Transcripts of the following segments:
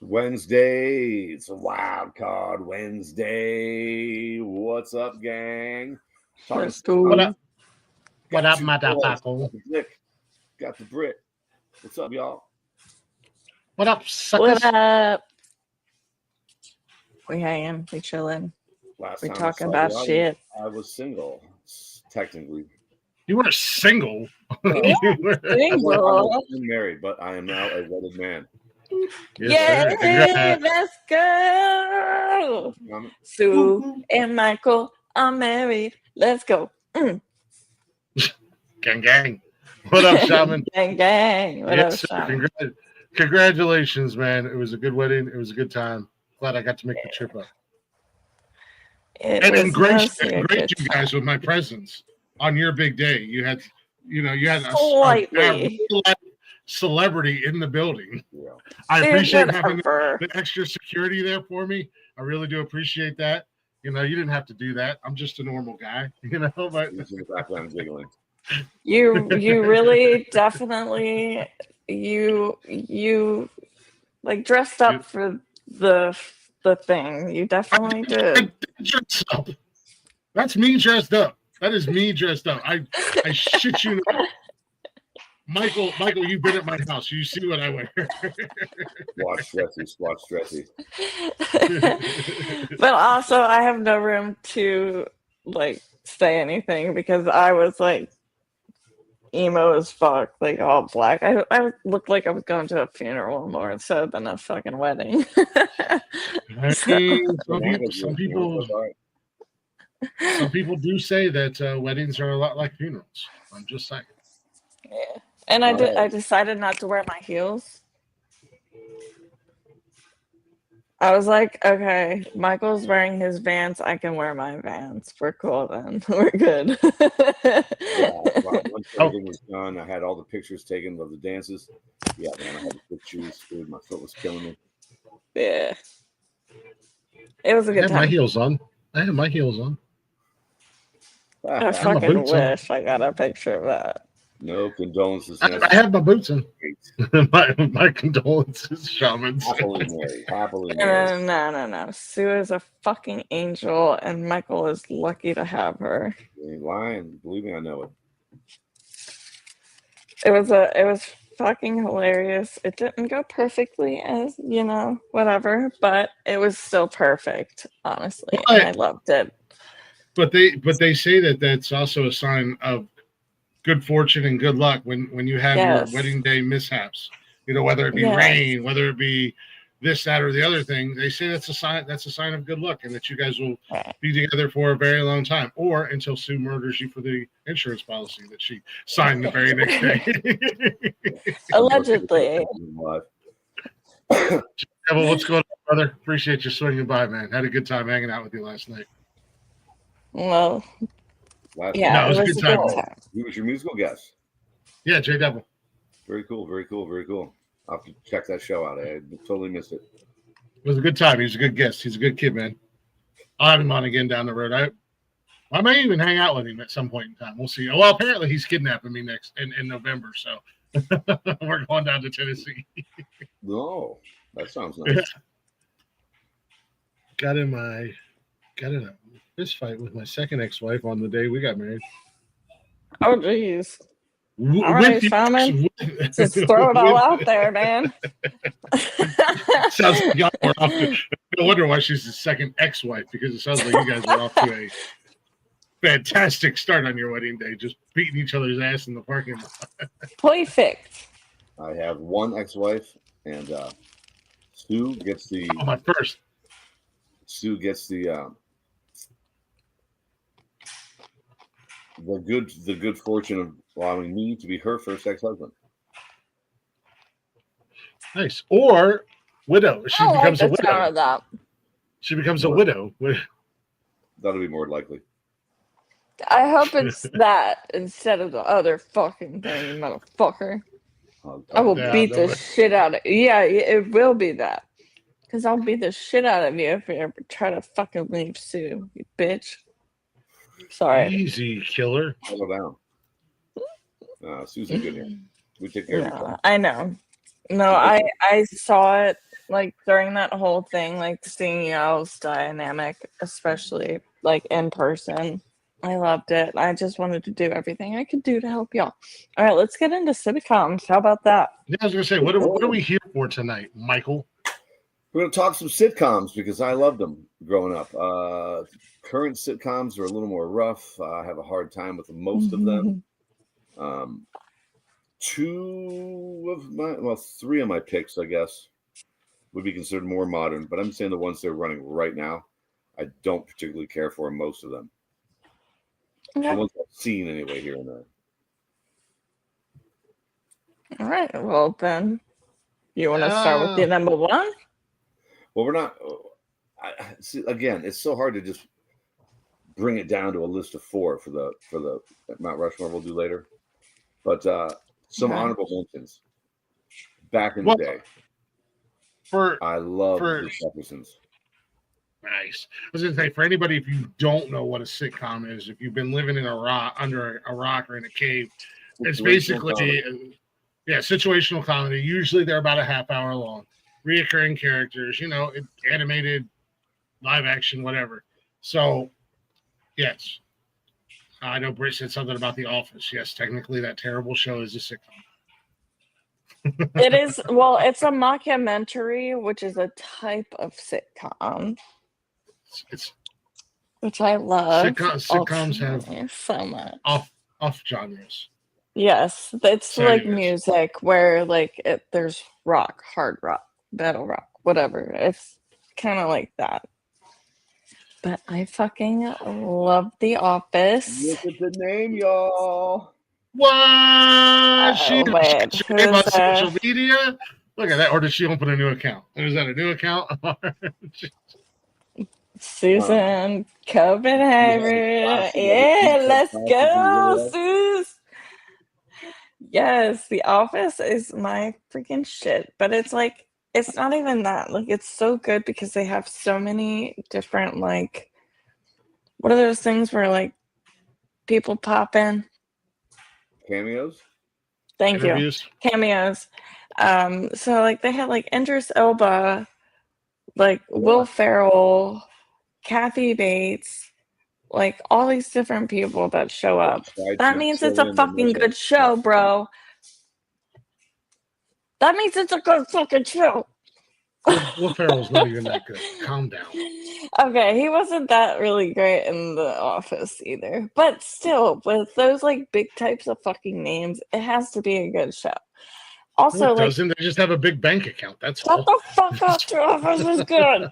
Wednesday. It's a Wildcard Wednesday. What's up, gang? What up? What up, motherfucker? Got the Brit. What's up, y'all? What up, suckers? What up? We hanging, we chilling. We talking about shit. I was single, technically. You were single. You were single. I was married, but I am now a wedded man. Yes, yeah, let's go. Sue and Michael are married. Let's go. Gang, gang. What up, Shaman? Gang, gang. What up, Shaman? Congratulations, man. It was a good wedding. It was a good time. Glad I got to make the trip up. And grace you guys with my presence on your big day. You had a celebrity in the building. Yeah. I appreciate having the extra security there for me. I really do appreciate that. You know, you didn't have to do that. I'm just a normal guy, you know, but you really definitely you like dressed up for the thing. You definitely did. That's me dressed up. That is me dressed up. I shit you not. Michael, you've been at my house. You see what I wear. Watch dressy. But also, I have no room to like say anything because I was like emo as fuck, like all black. I looked like I was going to a funeral more so than a fucking wedding. Some people do say that weddings are a lot like funerals. I'm just saying. Yeah. And I decided not to wear my heels. I was like, okay, Michael's wearing his Vans. I can wear my Vans. We're cool then. We're good. Once everything was done, I had all the pictures taken of the dances. Yeah, man, I had the pictures. Dude, my foot was killing me. Yeah. It was a good time. I had my heels on. I fucking wish I got a picture of that. No condolences. I have my boots on. my condolences, Shaman. Happily married. No. Sue is a fucking angel, and Michael is lucky to have her. You ain't lying. Believe me, I know it. It was fucking hilarious. It didn't go perfectly, as you know, whatever, but it was still perfect, honestly, and I loved it. But they say that that's also a sign of good fortune and good luck when you have your wedding day mishaps. You know, whether it be rain, whether it be this, that, or the other thing. They say that's a sign of good luck, and that you guys will be together for a very long time, or until Sue murders you for the insurance policy that she signed the very next day. Allegedly. Well, what's going on, brother? Appreciate you swinging by, man. Had a good time hanging out with you last night. Well, it was a good time. Who was your musical guest? Yeah, J Devil. Very cool. I'll have to check that show out. I totally missed it. It was a good time. He was a good guest. He's a good kid, man. I'll have him on again down the road. I may even hang out with him at some point in time. We'll see. Well, apparently he's kidnapping me next in November, so we're going down to Tennessee. No, that sounds nice. Got in a fist fight with my second ex-wife on the day we got married. Oh, jeez. All right, Shaman. Just throw it all out there, man. Sounds like y'all were off to. No wonder why she's the second ex-wife, because it sounds like you guys were off to a fantastic start on your wedding day, just beating each other's ass in the parking lot. Perfect. I have one ex-wife, and Sue gets the. Oh, my first. Sue gets the good fortune of allowing me to be her first ex-husband. Nice. Or widow. She becomes a widow. That. She becomes a widow. That'll be more likely. I hope it's that instead of the other fucking thing, motherfucker. I will beat the shit out of you. Yeah, it will be that. Because I'll beat the shit out of you if you ever try to fucking leave Sue, you bitch. Sorry. Easy, killer. Settle down. Sue's a good here. We take care of her. I know. No, I saw it like during that whole thing, like seeing y'all's dynamic, especially like in person. I loved it. I just wanted to do everything I could do to help y'all. All right, let's get into sitcoms. How about that? Yeah, I was gonna say, what are we here for tonight, Michael? We're gonna talk some sitcoms because I loved them growing up. Current sitcoms are a little more rough. I have a hard time with most of them. Three of my picks, I guess, would be considered more modern, but I'm saying the ones they're running right now, I don't particularly care for most of them. Okay. The ones I've seen anyway, here and there. All right. Well, then, you want to start with the number one? Well, we're not. See, again, it's so hard to just bring it down to a list of four for the Mount Rushmore we'll do later. But some honorable mentions. Back in the day, I love the Jeffersons. Nice. I was going to say, for anybody, if you don't know what a sitcom is, if you've been living in under a rock or in a cave, it's basically situational comedy. Usually they're about a half hour long. Reoccurring characters, animated, live action, whatever. So, yes. I know Britt said something about The Office. Yes, technically that terrible show is a sitcom. It is. Well, it's a mockumentary, which is a type of sitcom. Which I love. Sitcoms have so much off genres. Yes, it's like music where there's rock, hard rock, battle rock, whatever. It's kind of like that. But I fucking love The Office. Look at the name, y'all. What? She about social media? Look at that. Or did she open a new account? Is that a new account? Susan Copenhagen. Yeah, let's go, Sus. Yes, The Office is my freaking shit. But it's like, it's not even that. Like, it's so good because they have so many different, like, what are those things where, like, people pop in? Cameos? Thank you. Cameos. So, like, they had, like, Idris Elba, like, Will Ferrell, Kathy Bates, like, all these different people that show up. That means it's a fucking good show, bro. That means it's a good fucking show. Will Ferrell's not even that good. Calm down. Okay, he wasn't that really great in The Office either. But still, with those, like, big types of fucking names, it has to be a good show. Also, it doesn't. They just have a big bank account. That's all. Shut the fuck up. The Office is good.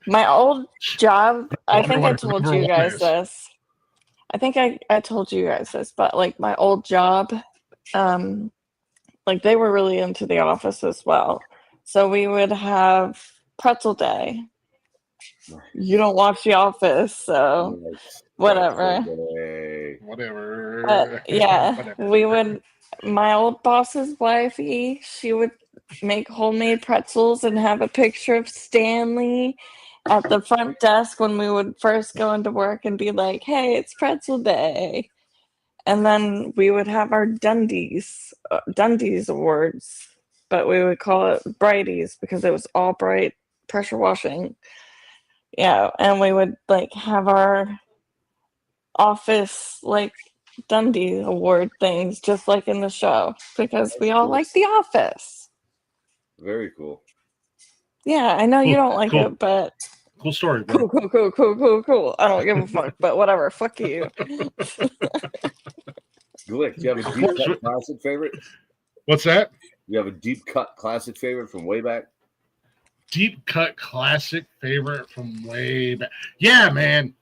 My old job, I think I told you guys this. I think I told you guys this, but, like, my old job, like, they were really into The Office as well. So we would have pretzel day. You don't watch The Office, so whatever. Whatever. But yeah, we would. My old boss's wifey, she would make homemade pretzels and have a picture of Stanley at the front desk when we would first go into work and be like, "Hey, it's pretzel day." And then we would have our Dundies awards, but we would call it Brighties because it was all bright pressure washing. Yeah, and we would, like, have our office, like, Dundee award things just like in the show because we all like The Office. Very cool. Yeah, I know you don't like it, but cool story, bro. Cool. I don't give a fuck, but whatever. Fuck you. Glick, do you have a deep cut classic favorite? What's that? You have a deep cut classic favorite from way back? Deep cut classic favorite from way back. Yeah, man.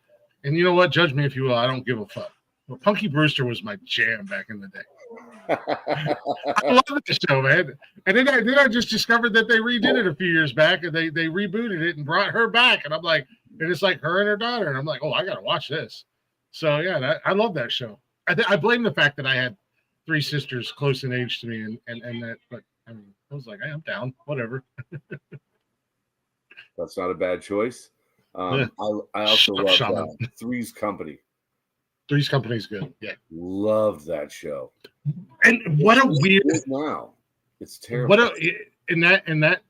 And you know what? Judge me if you will. I don't give a fuck. Well, Punky Brewster was my jam back in the day. I love the show, man. And then I just discovered that they redid it a few years back, and they rebooted it and brought her back. And I'm like, and it's like her and her daughter, and I'm like, oh, I gotta watch this. So yeah, I love that show. I blame the fact that I had three sisters close in age to me, and that. But I mean, I was like, hey, I'm down, whatever. That's not a bad choice. I also love Three's Company. Three's Company's good. Yeah, love that show. And what a weird now. It's terrible. in that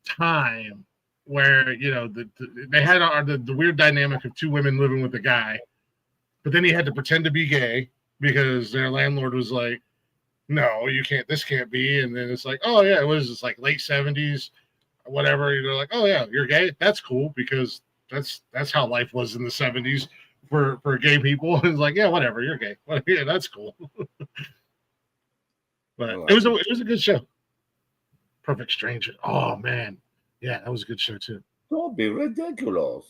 time where they had the weird dynamic of two women living with a guy, but then he had to pretend to be gay because their landlord was like, no, you can't, this can't be. And then it's like, oh yeah, it was just like late 70s, whatever. They're like, oh yeah, you're gay, that's cool, because that's how life was in the 70s for gay people. It's like, yeah, whatever, you're gay. Well, yeah, that's cool. But it was a good show. Perfect Stranger. Oh man, yeah, that was a good show too. Don't be ridiculous.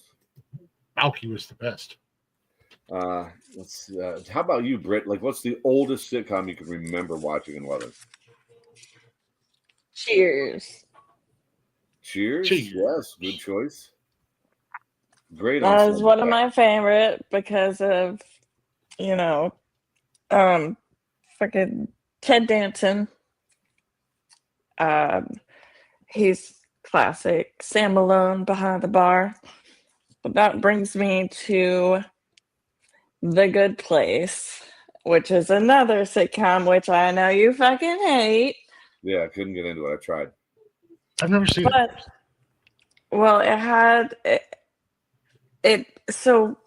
Balky was the best. Let's how about you, Britt? Like, what's the oldest sitcom you can remember watching and loving? Cheers. Cheers. Yes, good choice. Great. That is one of my favorite because of, fucking Ted Danson. He's classic. Sam Malone behind the bar. But that brings me to The Good Place, which is another sitcom, which I know you fucking hate. Yeah, I couldn't get into it. I tried. I've never seen it. Well, it had it. So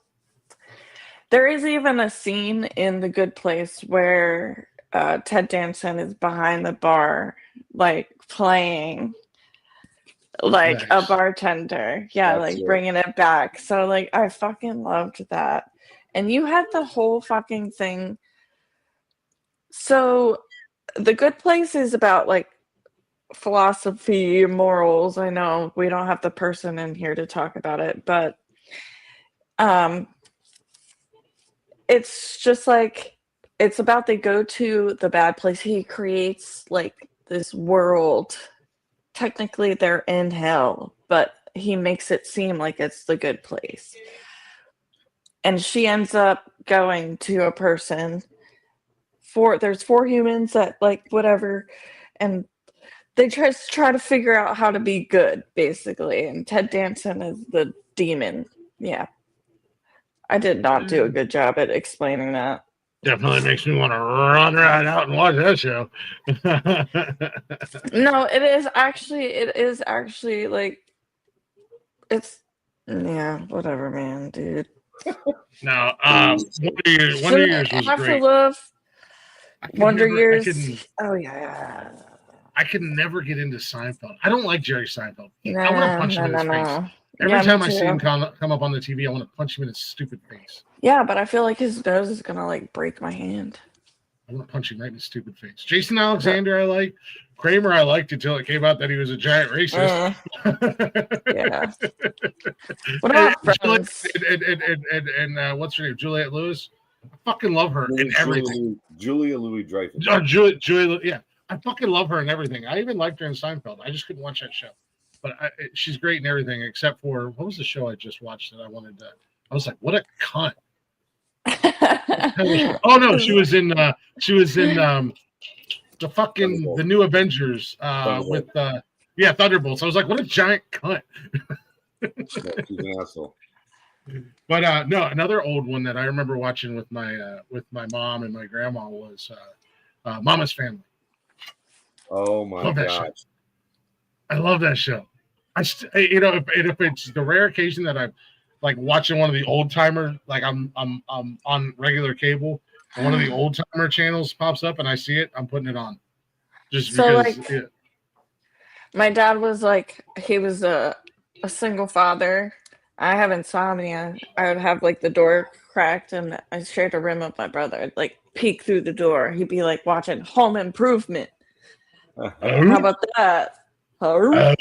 there is even a scene in The Good Place where Ted Danson is behind the bar, like playing like a bartender. Yeah, that's like bringing it back. So like I fucking loved that. And you had the whole fucking thing. So The Good Place is about like philosophy, morals. I know we don't have the person in here to talk about it, but it's just like, it's about they go to the bad place. He creates like this world. Technically they're in hell, but he makes it seem like it's the good place. And she ends up going to a person. There's 4 humans that like whatever, and they just try to figure out how to be good, basically. And Ted Danson is the demon. Yeah. I did not do a good job at explaining that. Definitely makes me want to run right out and watch that show. No, it is actually like, it's, yeah, whatever, man, dude. No, Wonder Years was great. Wonder Years. Oh yeah. I can never get into Seinfeld. I don't like Jerry Seinfeld. I want to punch him in his face. Every time I see him come up on the TV, I want to punch him in his stupid face. Yeah, but I feel like his nose is gonna like break my hand. I want to punch him right in his stupid face. Jason Alexander, I like. Kramer, I liked until it came out that he was a giant racist. Yeah. What about Friends? And what's her name? Juliette Lewis. I fucking love her in everything. Julia Louis-Dreyfus. Oh, Julia, yeah. I fucking love her in everything. I even liked her in Seinfeld. I just couldn't watch that show. But she's great in everything except for, what was the show I just watched that I wanted to, I was like, what a cunt. Oh no, she was in the fucking the new Avengers with Thunderbolts. I was like, what a giant cunt. She's an asshole. But no, another old one that I remember watching with my mom and my grandma was Mama's Family. Oh my gosh. I love that show. If it's the rare occasion that I'm like watching one of the old timer, like I'm on regular cable, and one of the old timer channels pops up and I see it, I'm putting it on. Just so because my dad was like, he was a single father. I have insomnia. I would have like the door cracked and I shared a room with my brother. I'd like peek through the door. He'd be like watching Home Improvement. How about that? Yeah.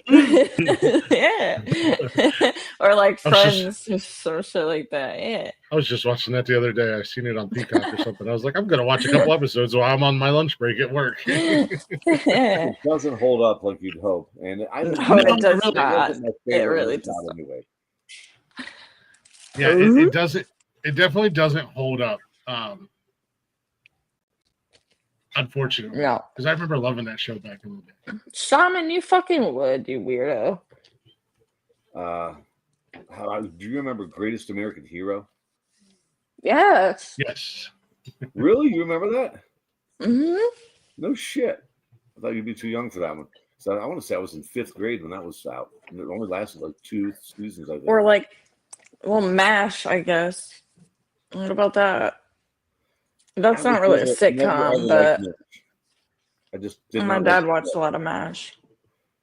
Or like Friends or shit like that. Yeah. I was just watching that the other day. I seen it on Peacock or something. I was like, I'm gonna watch a couple episodes while I'm on my lunch break at work. It doesn't hold up like you'd hope, and it does not. It really does not. Anyway. Yeah, it doesn't. It definitely doesn't hold up. Unfortunately, no, because I remember loving that show back in the day. Shaman, you fucking would, you weirdo. Do you remember Greatest American Hero? Yes. Yes. Really? You remember that? Mm-hmm. No shit. I thought you'd be too young for that one. So I want to say I was in 5th grade when that was out. And it only lasted like 2 seasons, I think. Or like, well, MASH, I guess. What about that? That's not really a sitcom, but I just didn't. My dad watched a lot of MASH.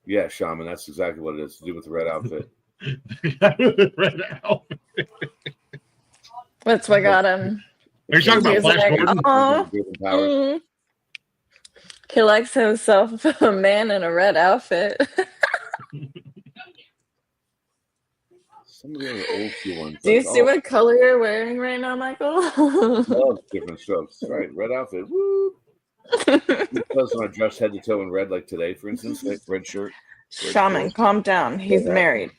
Yeah, Shaman, that's exactly what it is to do with the red outfit. Red outfit. That's what got him. Are you talking about Flash Gordon? He likes himself a man in a red outfit. Some of the other old school ones. Do you see what color you're wearing right now, Michael? Love different strokes. Right, red outfit. Woo! Because when I dress head to toe in red, like today, for instance, like red shirt. Shaman, calm down. He's married.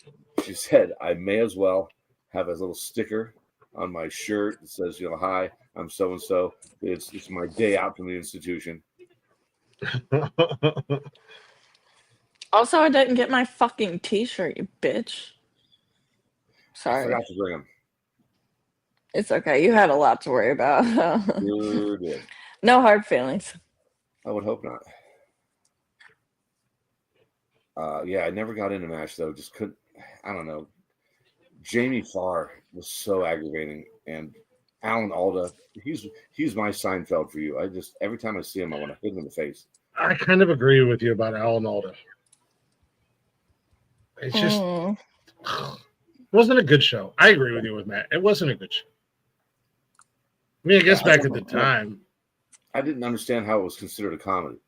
She said, I may as well have a little sticker on my shirt that says, hi, I'm so and so. It's my day out from the institution. Also, I didn't get my fucking t-shirt, you bitch. Sorry. I forgot to bring them. It's okay. You had a lot to worry about. Sure did. No hard feelings. I would hope not. Yeah, I never got into MASH though. Just couldn't. I don't know. Jamie Farr was so aggravating, and Alan Alda. He's my Seinfeld for you. I just every time I see him, I want to hit him in the face. I kind of agree with you about Alan Alda. It's just wasn't a good show. I agree with you with Matt. It wasn't a good show. I mean, I guess back at the time, I didn't understand how it was considered a comedy.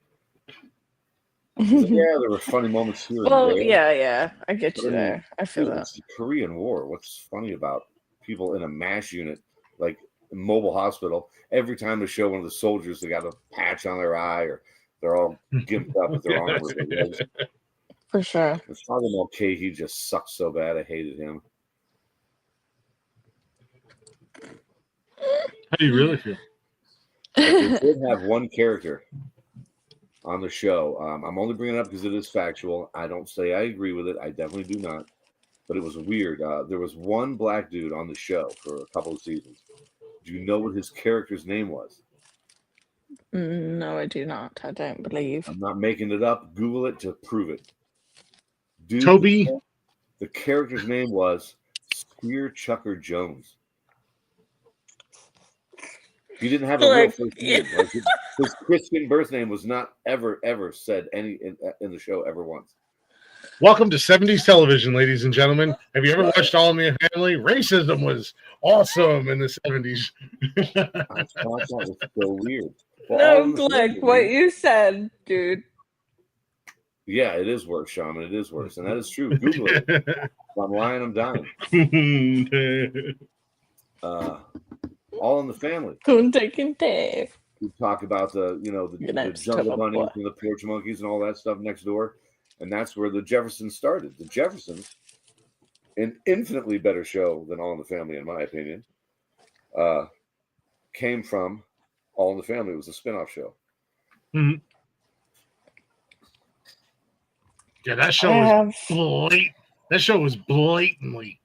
Yeah, there were funny moments here. Well, yeah, I get you there. I feel that. It's the Korean War. What's funny about people in a MASH unit, like a mobile hospital, every time they show one of the soldiers, they got a patch on their eye, or they're all gimped up with their arm or their legs. For sure. It's Father Mulcahy just sucks so bad. I hated him. How do you really feel? They did have one character on the show. I'm only bringing it up because it is factual. I don't say I agree with it. I definitely do not. But it was weird. There was one black dude on the show for a couple of seasons. Do you know what his character's name was? No, I do not. I don't believe. I'm not making it up. Google it to prove it. Dude, Toby? The character's name was Spear Chucker Jones. He didn't have a real first name. Like his Christian birth name was not ever said any in the show ever once. Welcome to 70s television, ladies and gentlemen. Have you ever watched All in the Family? Racism was awesome in the 70s. I thought that was so weird. Well, no, Glick, what you said, dude. Yeah, it is worse, Shaman. It is worse. And that is true. Google it. If I'm lying, I'm dying. All in the Family. We talk about the Jungle Bunnies and the Porch Monkeys and all that stuff next door. And that's where the Jeffersons started. The Jeffersons, an infinitely better show than All in the Family, in my opinion, came from All in the Family. It was a spinoff show. Mm-hmm. Yeah, that show was blatantly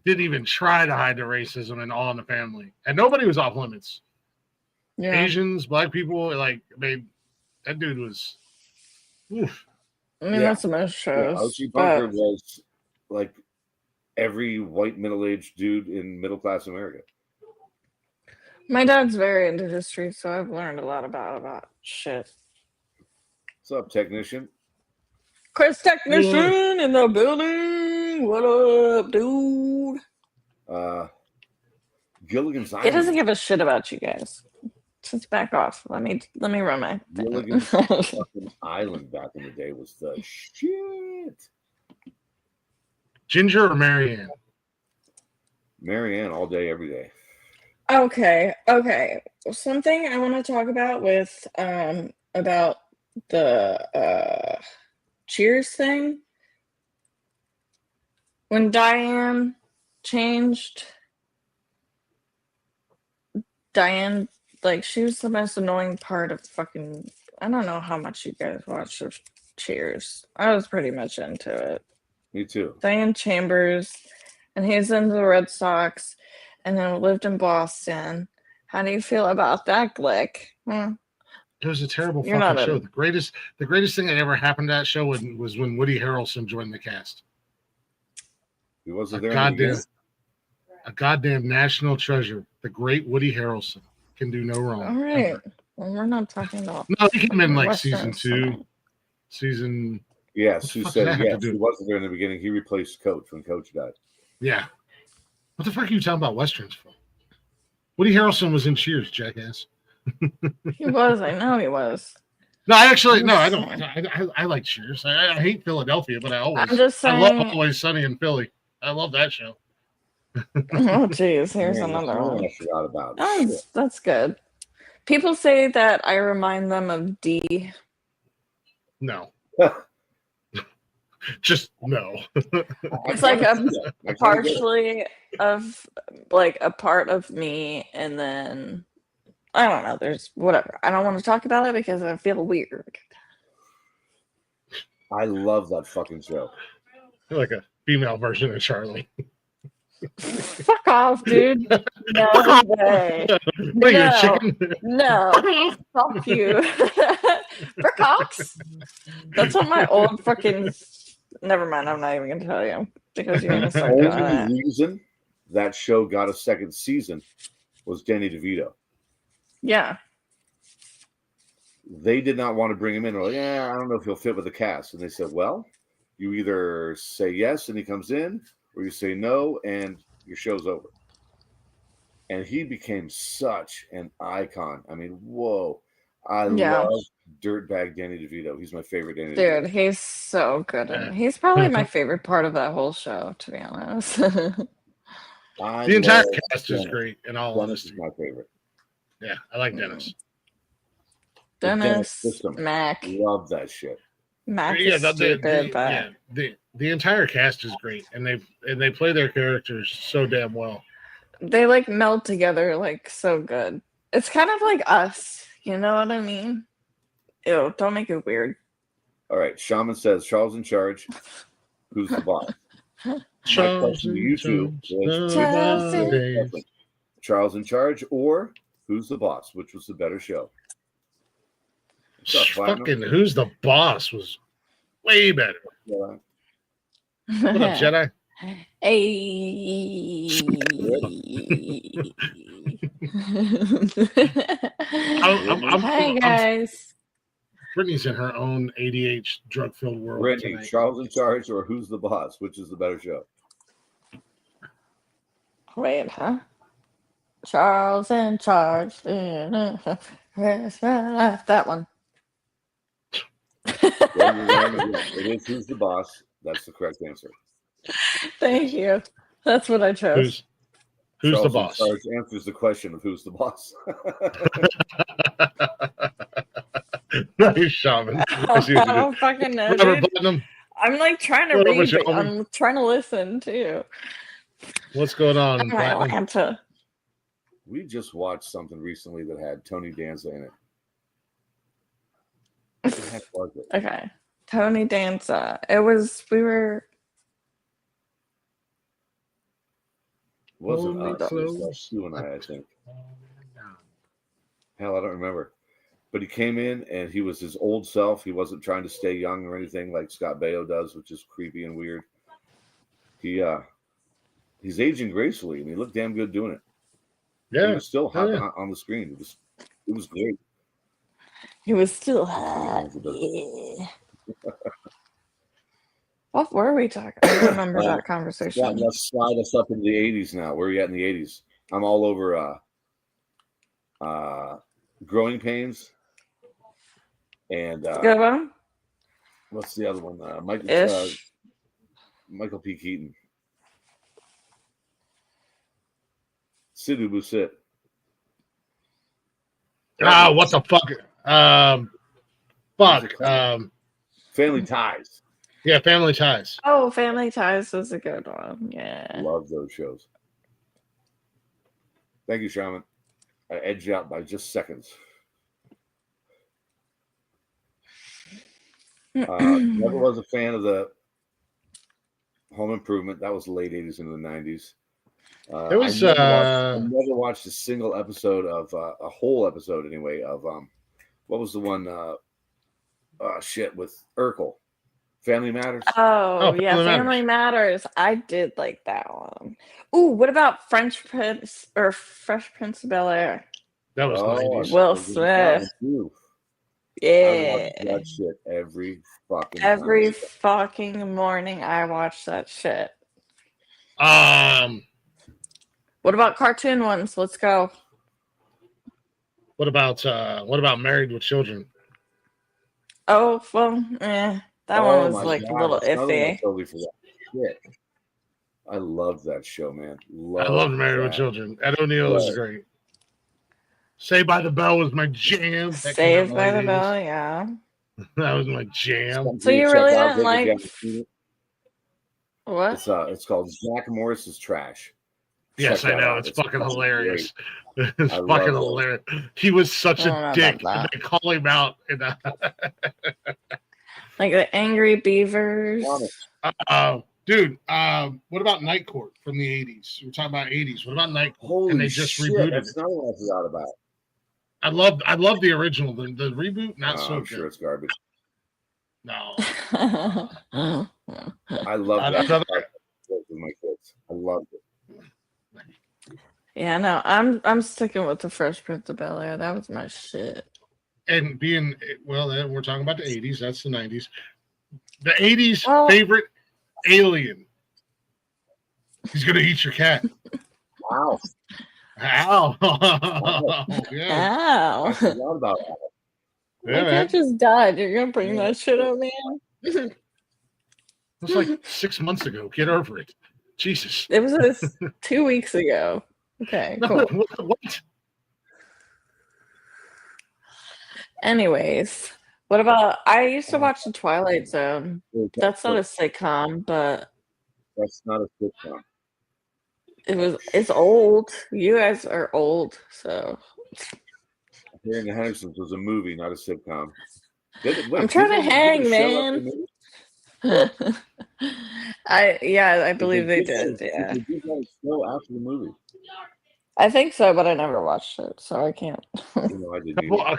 didn't even try to hide the racism in All in the Family, and nobody was off limits. Yeah. Asians, black people, that dude was. Oof. I mean, that's most shows. O.G. Bunker was like every white middle-aged dude in middle-class America. My dad's very into history, so I've learned a lot about shit. What's up, technician? Chris Technician in the building. What up, dude? Gilligan's Island. He doesn't give a shit about you guys. Just back off. Let me run my thing. Gilligan's Island back in the day was the shit. Ginger or Marianne? Marianne all day, every day. Okay. Something I want to talk about with about the Cheers thing. When Diane changed, like, she was the most annoying part of fucking. I don't know how much you guys watched of Cheers. I was pretty much into it. Me too. Diane Chambers, and he's into the Red Sox, and then lived in Boston. How do you feel about that, Glick? It was a terrible You're fucking show. The greatest thing that ever happened to that show was when Woody Harrelson joined the cast. He wasn't there. A goddamn national treasure. The great Woody Harrelson can do no wrong. All right. Well, we're not talking about. No, he came in like Westerns season 2. Season. Yes, he said yes. He wasn't there in the beginning. He replaced Coach when Coach died. Yeah. What the fuck are you talking about Westerns for? Woody Harrelson was in Cheers, jackass. He was. I know he was. No, I don't. I like Cheers. I hate Philadelphia, but I love Always Sunny in Philly. I love that show. Oh, geez. Here's another one. I forgot about it. Oh, that's good. People say that I remind them of D. No. Just no. It's like a partially of like a part of me, and then I don't know. There's whatever. I don't want to talk about it because I feel weird. I love that fucking show. You're like a female version of Charlie. Fuck off, dude. No way. No. Fuck you. For Cox? That's what my old fucking. Never mind. I'm not even going to tell you because you're going to start doing that. The reason that show got a second season was Danny DeVito. Yeah. They did not want to bring him in. They're like, I don't know if he'll fit with the cast. And they said, well, you either say yes and he comes in, or you say no and your show's over. And he became such an icon. I mean, whoa. I love dirtbag Danny DeVito. He's my favorite Danny DeVito. Dude, he's so good. He's probably my favorite part of that whole show, to be honest. The entire cast is great, in all honesty. Dennis is my favorite. Yeah, I like Dennis. Dennis, Mac. Love that shit. Mac is stupid, but the entire cast is great, and they play their characters so damn well. They like meld together like so good. It's kind of like us, you know what I mean? Ew, don't make it weird. All right, Shaman says Charles in charge. Who's the boss? Charles in charge or who's the boss? Which was the better show? Fucking Who's the Boss was way better. What up, Jedi? Hey. Hi, guys. Brittany's in her own ADH drug-filled world. Brittany, tonight. Charles in charge or who's the boss? Which is the better show? Wait, huh? Charles in charge. That one. It is who's the boss. That's the correct answer. Thank you. That's what I chose. Who's Charles the boss? In charge answers the question of who's the boss. Nice, Shaman. I don't fucking know, dude. I'm like trying to read. I'm trying to listen too. What's going on? We just watched something recently that had Tony Danza in it. What the heck was it? Okay. Tony Danza. We were. Wasn't us. It was Stu and I think. Hell, I don't remember. But he came in and he was his old self. He wasn't trying to stay young or anything like Scott Baio does, which is creepy and weird. He's aging gracefully and he looked damn good doing it. Yeah. He was still hot on the screen. It was great. He was still hot. Yeah. What were we talking? I don't remember that conversation. Yeah, let's slide us up into the 80s now. Where are you at in the 80s? I'm all over Growing Pains. And good one. What's the other one? Michael P. Keaton. Sidhu Busit. What the fuck? Family Ties. Yeah, Family Ties. Oh, Family Ties was a good one. Yeah. Love those shows. Thank you, Shaman. I edged you out by just seconds. Never was a fan of the Home Improvement. That was the late 80s into the 90s. I never watched a single episode of a whole episode anyway of what was the one? Shit, with Urkel. Family Matters. Oh yeah, Family Matters. I did like that one. Ooh, what about Fresh Prince of Bel-Air? That was 90s. Will Smith. Yeah. I watch that shit every fucking morning. I watch that shit. What about cartoon ones? Let's go. What about Married with Children? Oh well, that one was like a little iffy. I totally forgot. Shit. I love that show, man. I loved Married with Children. Ed O'Neill was great. Saved by the Bell was my jam. Saved by the Bell, yeah. That was my jam. So you really didn't like what? It's called Jack Morris's Trash. Yes, I know. It's fucking hilarious. It's fucking hilarious. He was such a dick. And they call him out. Like the Angry Beavers. Dude, what about Night Court from the 80s? We're talking about 80s. What about Night Court? Holy and they just shit, rebooted that's it. not what I forgot about. I love the original. The reboot, not so I'm good. Sure it's garbage. No. I love that with my kids. I loved it. Yeah, no, I'm sticking with the Fresh Prince of Bel-Air. That was my shit. And we're talking about the 80s. That's the 90s. The 80s favorite alien. He's gonna eat your cat. Wow. Ow. Yeah. Ow. I forgot about that. My cat just died. You're gonna bring that shit up, man? It was like 6 months ago. Get over it. Jesus. It was 2 weeks ago. Okay, cool. What? Anyways, what about? I used to watch The Twilight Zone. That's not a sitcom, but that's not a sitcom. It's old. You guys are old, so. Hearing the Hendersons was a movie, not a sitcom. I'm trying to hang, man. I believe they did. Yeah. Did you guys show after the movie? I think so, but I never watched it, so I can't. A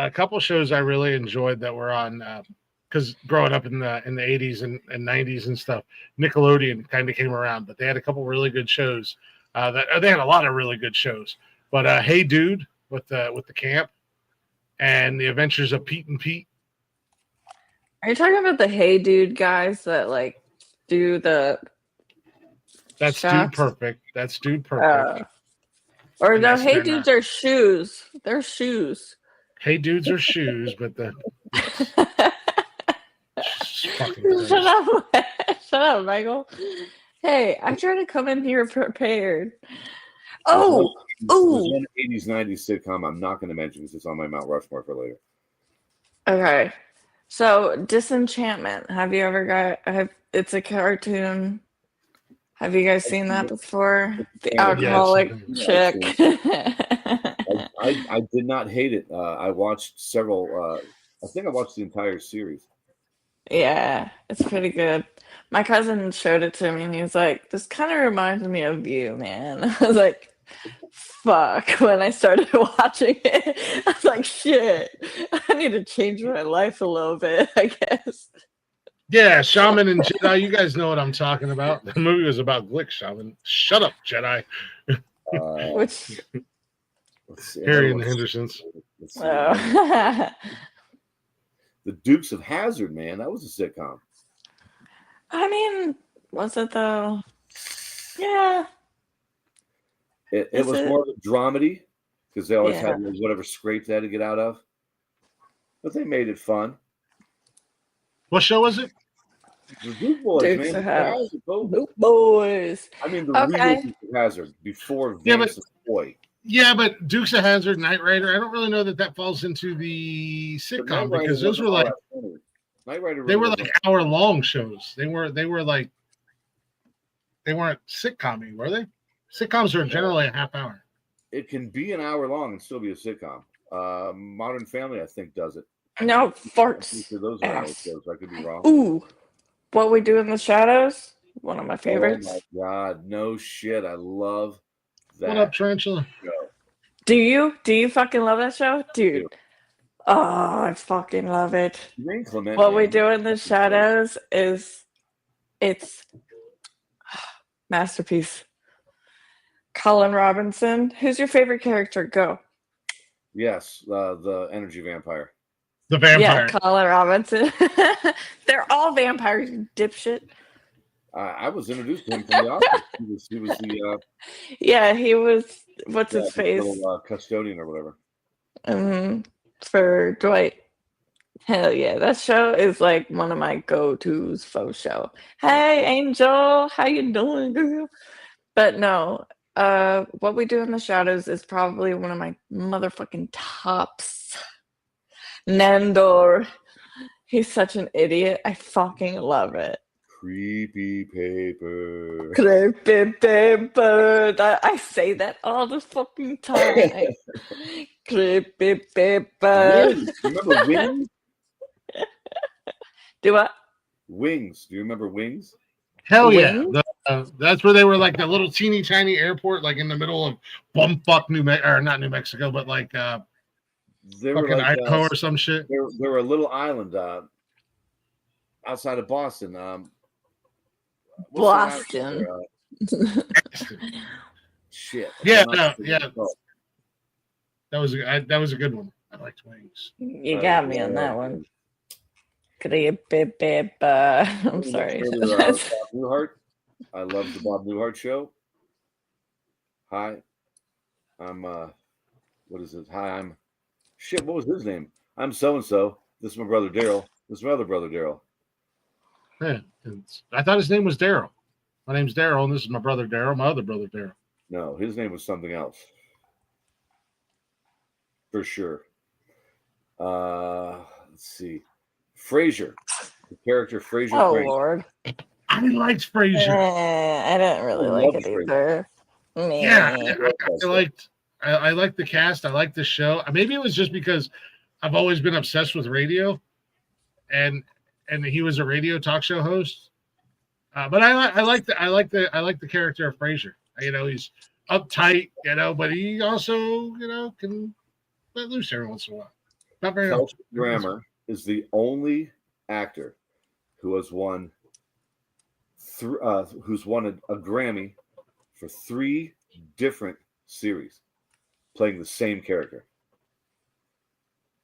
couple shows I really enjoyed that were on because growing up in the 80s and 90s and stuff, Nickelodeon kind of came around, but they had a couple really good shows. They had a lot of really good shows. But Hey Dude with the camp and the Adventures of Pete and Pete. Are you talking about the Hey Dude guys that like do the? That's shots? Dude Perfect. That's Dude Perfect. Or no, Hey Dudes are shoes. They're shoes. Hey Dudes are shoes, but the Shut up, Michael. Hey, I'm trying to come in here prepared. Oh, ooh. 80s, 90s sitcom I'm not going to mention because it's on my Mount Rushmore for later. Okay. So, Disenchantment. Have you ever it's a cartoon. Have you guys seen that before? The alcoholic chick. I did not hate it. I watched several. I think I watched the entire series. Yeah, it's pretty good. My cousin showed it to me, and he was like, "This kind of reminds me of you, man." I was like, "Fuck!" When I started watching it, I was like, "Shit, I need to change my life a little bit, I guess." Yeah, Shaman and Jedi. You guys know what I'm talking about. The movie was about Glick, Shaman. Shut up, Jedi. Which Harry and the Hendersons. The Dukes of Hazzard, man. That was a sitcom. I mean, was it though? Yeah. It was more of a dramedy because they always had whatever scrape they had to get out of. But they made it fun. What show was it? The Duke Boys, Dukes man. Duke Boys. I mean, the real Dukes of Hazzard before Vance Boy. Yeah, but Dukes of Hazzard, Knight Rider. I don't really know that falls into the sitcom because those were like Knight Rider. They were like hour-long shows. They weren't sitcom-y, were they? Sitcoms are generally a half hour. It can be an hour long and still be a sitcom. Modern Family, I think, does it. No, farts. Those are old shows. I could be wrong. Ooh, What We Do in the Shadows. One of my favorites. Oh my god, no shit! I love that. What up, Tarantula? Do you fucking love that show, dude? Oh, I fucking love it. Clement, what we do in the shadows is it's masterpiece. Colin Robinson. Who's your favorite character? Go. Yes, the energy vampire. The vampire. Yeah, Colin Robinson. They're all vampires, you dipshit. I was introduced to him from the office. He was the yeah, he was what's his face? Little, custodian or whatever. For Dwight. Hell yeah, that show is like one of my go-tos for show. Hey, Angel, how you doing, girl? But no, what we do in the shadows is probably one of my motherfucking tops. Nandor, he's such an idiot. I fucking love it. Creepy paper. Creepy paper. I say that all the fucking time. Creepy paper. Wings. Remember Wings? Do what? Wings. Do you remember Wings? Hell yeah. That's where they were like that little teeny tiny airport, like in the middle of bumfuck not New Mexico, but like they were like Idaho or some shit. They were a little island outside of Boston. Boston. Shit. Yeah, yeah. That was a good one. I liked Wings. You got me on that one. I'm sorry. Bob Newhart. I love the Bob Newhart show. Hi. I'm what is it? Hi, I'm shit, what was his name? I'm so and so. This is my brother Daryl. This is my other brother Daryl. Yeah, I thought his name was Daryl. My name's Daryl, and this is my brother Daryl, my other brother Daryl. No, his name was something else. For sure. Let's see. Frasier. The character Frasier. Oh, Lord. I liked Frasier. I didn't really like it either. Yeah, I liked the cast. I liked the show. Maybe it was just because I've always been obsessed with radio, and he was a radio talk show host. But I like the character of Frasier. You know, he's uptight, but he also, can let loose every once in a while. Not very often. Kelsey Grammer is the only actor who has won who's won a Grammy for 3 different series playing the same character.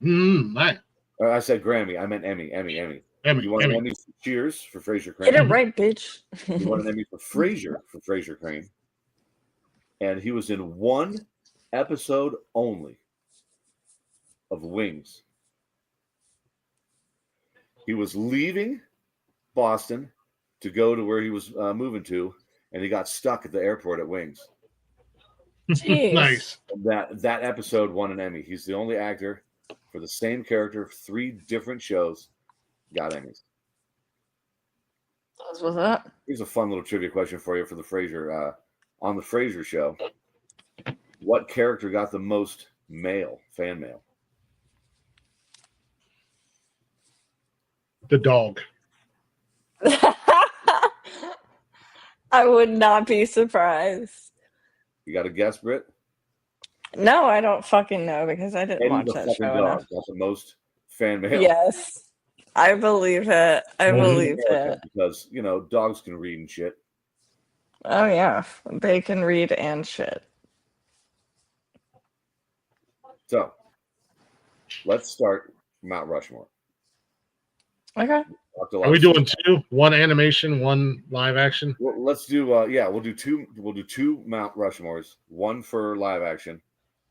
Right. I said Grammy. I meant Emmy. You won an Emmy for Cheers for Frasier Crane. Get it right, bitch. You won an Emmy for Frasier Crane. And he was in 1 episode only of Wings. He was leaving Boston to go to where he was moving to, and he got stuck at the airport at Wings. Nice. That episode won an Emmy. He's the only actor for the same character, 3 different shows, got Emmys. What's that? Here's a fun little trivia question for you for the Frasier. On the Frasier show, what character got the most fan mail? The dog. I would not be surprised. You got a guess, Britt? No, I don't fucking know because I didn't watch that show enough. Got the most fan mail. Yes, I believe it. I believe it. Because, dogs can read and shit. Oh, yeah. They can read and shit. So, let's start Mount Rushmore. Okay. Are we doing 2? 1 animation, 1 live action? Well, let's do. We'll do 2. We'll do 2 Mount Rushmores. 1 for live action.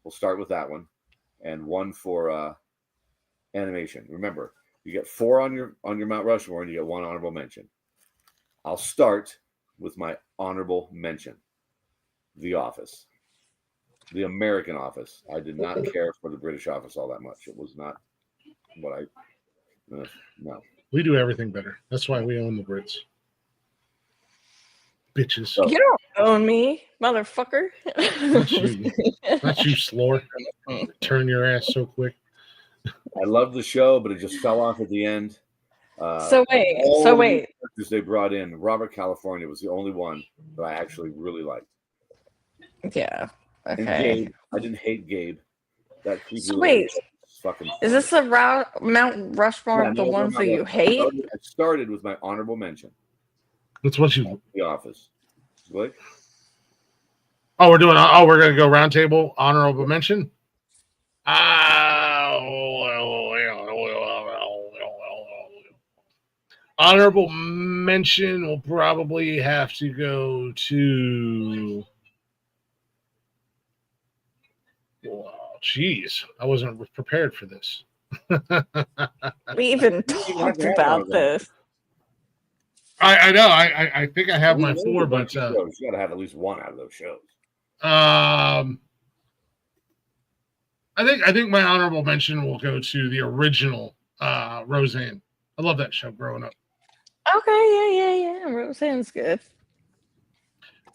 We'll start with that one, and 1 for animation. Remember, you get 4 on your Mount Rushmore, and you get 1 honorable mention. I'll start with my honorable mention: The Office, the American Office. I did not care for the British Office all that much. It was not what I. No. We do everything better. That's why we own the Brits. Bitches. So, you don't own me, motherfucker. Not you, Slore. Turn your ass so quick. I love the show, but it just fell off at the end. So wait. They brought in Robert California was the only one that I actually really liked. Yeah. Okay. And Gabe, I didn't hate Gabe. That so wait. fucking fun. Is this the Mount Rushmore of the ones that you hate? I started with my honorable mention. That's what you. The Office. What? Oh, we're going to go round table honorable mention. Honorable mention will probably have to go to. Well, geez, I wasn't prepared for this. We even talked about this. I know. I think I have my 4, but you got to have at least one out of those shows. I think my honorable mention will go to the original Roseanne. I love that show growing up. Okay, yeah. Roseanne's good.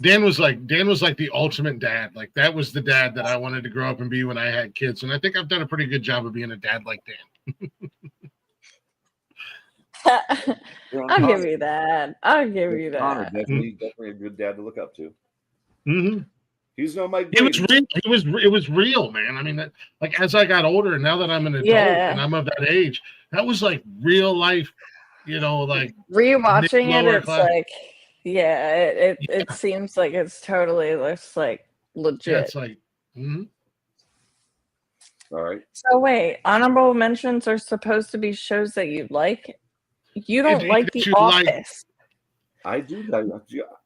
Dan was like the ultimate dad. Like that was the dad that I wanted to grow up and be when I had kids, and I think I've done a pretty good job of being a dad like Dan. I'll give you that. Definitely a good dad to look up to. Mm-hmm. He's no Mike. It was real, man. I mean, like as I got older, and now that I'm an adult and I'm of that age, that was like real life. Like rewatching it, it's like, it seems like it's totally just like legit. Yeah, it's like, All right. So wait, honorable mentions are supposed to be shows that you like. You don't like The Office. I do.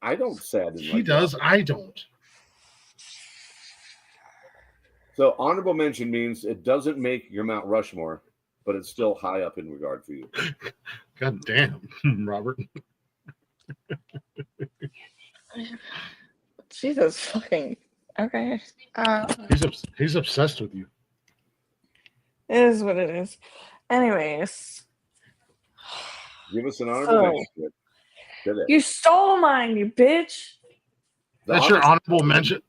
I don't say I didn't. He does. I don't. So honorable mention means it doesn't make your Mount Rushmore, but it's still high up in regard for you. God damn, Robert. Jesus fucking. Okay. He's obsessed with you. It is what it is. Anyways. Give us an honorable mention. You stole mine, you bitch. That's your honorable mention?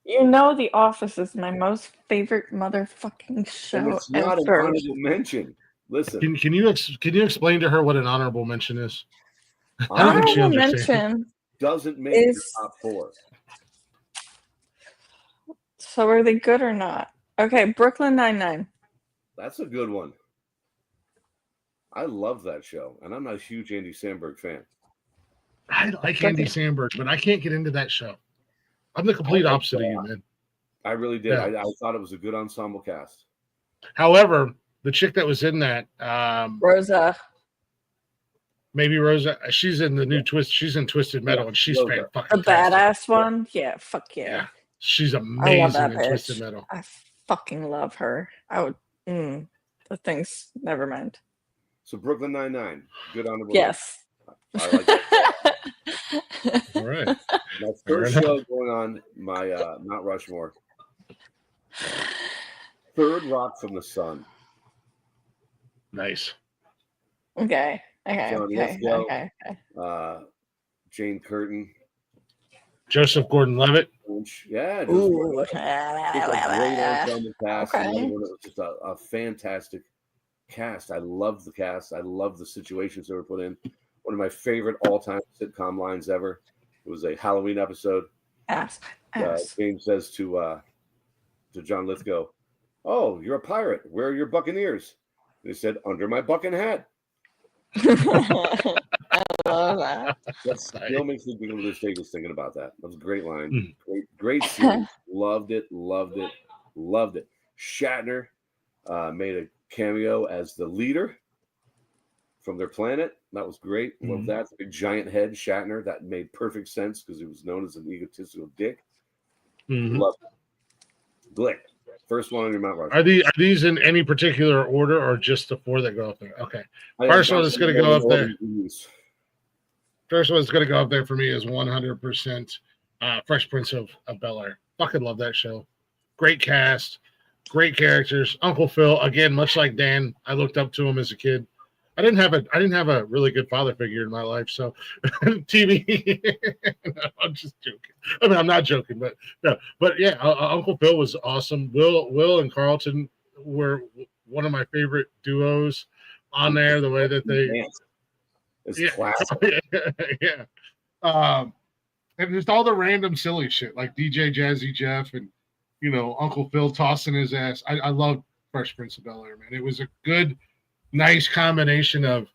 You know The Office is my most favorite motherfucking show and it's not ever. An honorable mention. Listen. Can you explain to her what an honorable mention is? I don't think she understands. Mention doesn't make your top 4. So are they good or not? Okay, Brooklyn Nine-Nine. That's a good one. I love that show, and I'm not a huge Andy Samberg fan. I like Andy Samberg, but I can't get into that show. I'm the complete opposite of you, man. I really did. Yeah. I thought it was a good ensemble cast. However, the chick that was in that, Rosa. Maybe Rosa. She's in the new Twist. She's in Twisted Metal, and she's fucking the badass one. Yeah, fuck yeah. She's amazing in Twisted Metal. I fucking love her. I would. The things. Never mind. So Brooklyn Nine-Nine, good honorable. Yes. I like that. All right. My first show going on my Mount Rushmore. Third Rock from the Sun. Nice. Okay. Jane Curtin. Joseph Gordon-Levitt. Yeah. Ooh. Just a great ensemble cast. Okay. It was just a fantastic cast. I love the cast. I love the situations they were put in. One of my favorite all-time sitcom lines ever. It was a Halloween episode. Ass. James says to John Lithgow, "Oh, you're a pirate. Where are your buccaneers?" And he said, "Under my bucking hat." I love that. That still makes me giggle to this day just thinking about that. That was a great line. Great series. Loved it. Shatner made a cameo as the leader from their planet. That was great. Love that. The big giant head, Shatner. That made perfect sense because he was known as an egotistical dick. Love it. Glick. First one on your Mount Rushmore. Are these in any particular order or just the 4 that go up there? Okay. First one that's going to go up there. First one that's going to go up there for me is 100% Fresh Prince of Bel-Air. Fucking love that show. Great cast. Great characters. Uncle Phil, again, much like Dan, I looked up to him as a kid. I didn't have a really good father figure in my life, so TV. No, I'm just joking. I mean, I'm not joking, but no. But yeah, Uncle Phil was awesome. Will and Carlton were one of my favorite duos on there. The way that they, it's classic. Yeah. And just all the random silly shit like DJ Jazzy Jeff and Uncle Phil tossing his ass. I love Fresh Prince of Bel-Air, man. It was a good, nice combination of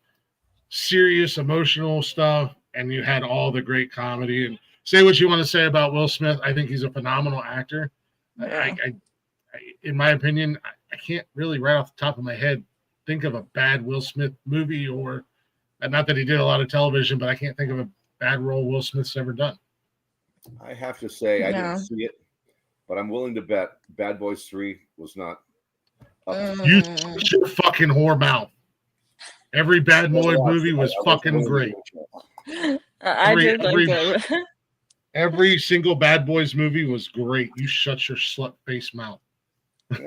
serious, emotional stuff, and you had all the great comedy. And say what you want to say about Will Smith, I think he's a phenomenal actor. Yeah. I in my opinion, I can't really right off the top of my head think of a bad Will Smith movie, or not that he did a lot of television, but I can't think of a bad role Will Smith's ever done. I have to say, I didn't see it, but I'm willing to bet Bad Boys 3 was not up to You shut your fucking whore mouth. Every Bad Boy movie was fucking great. I did like that. Every single Bad Boys movie was great. You shut your slut face mouth. I've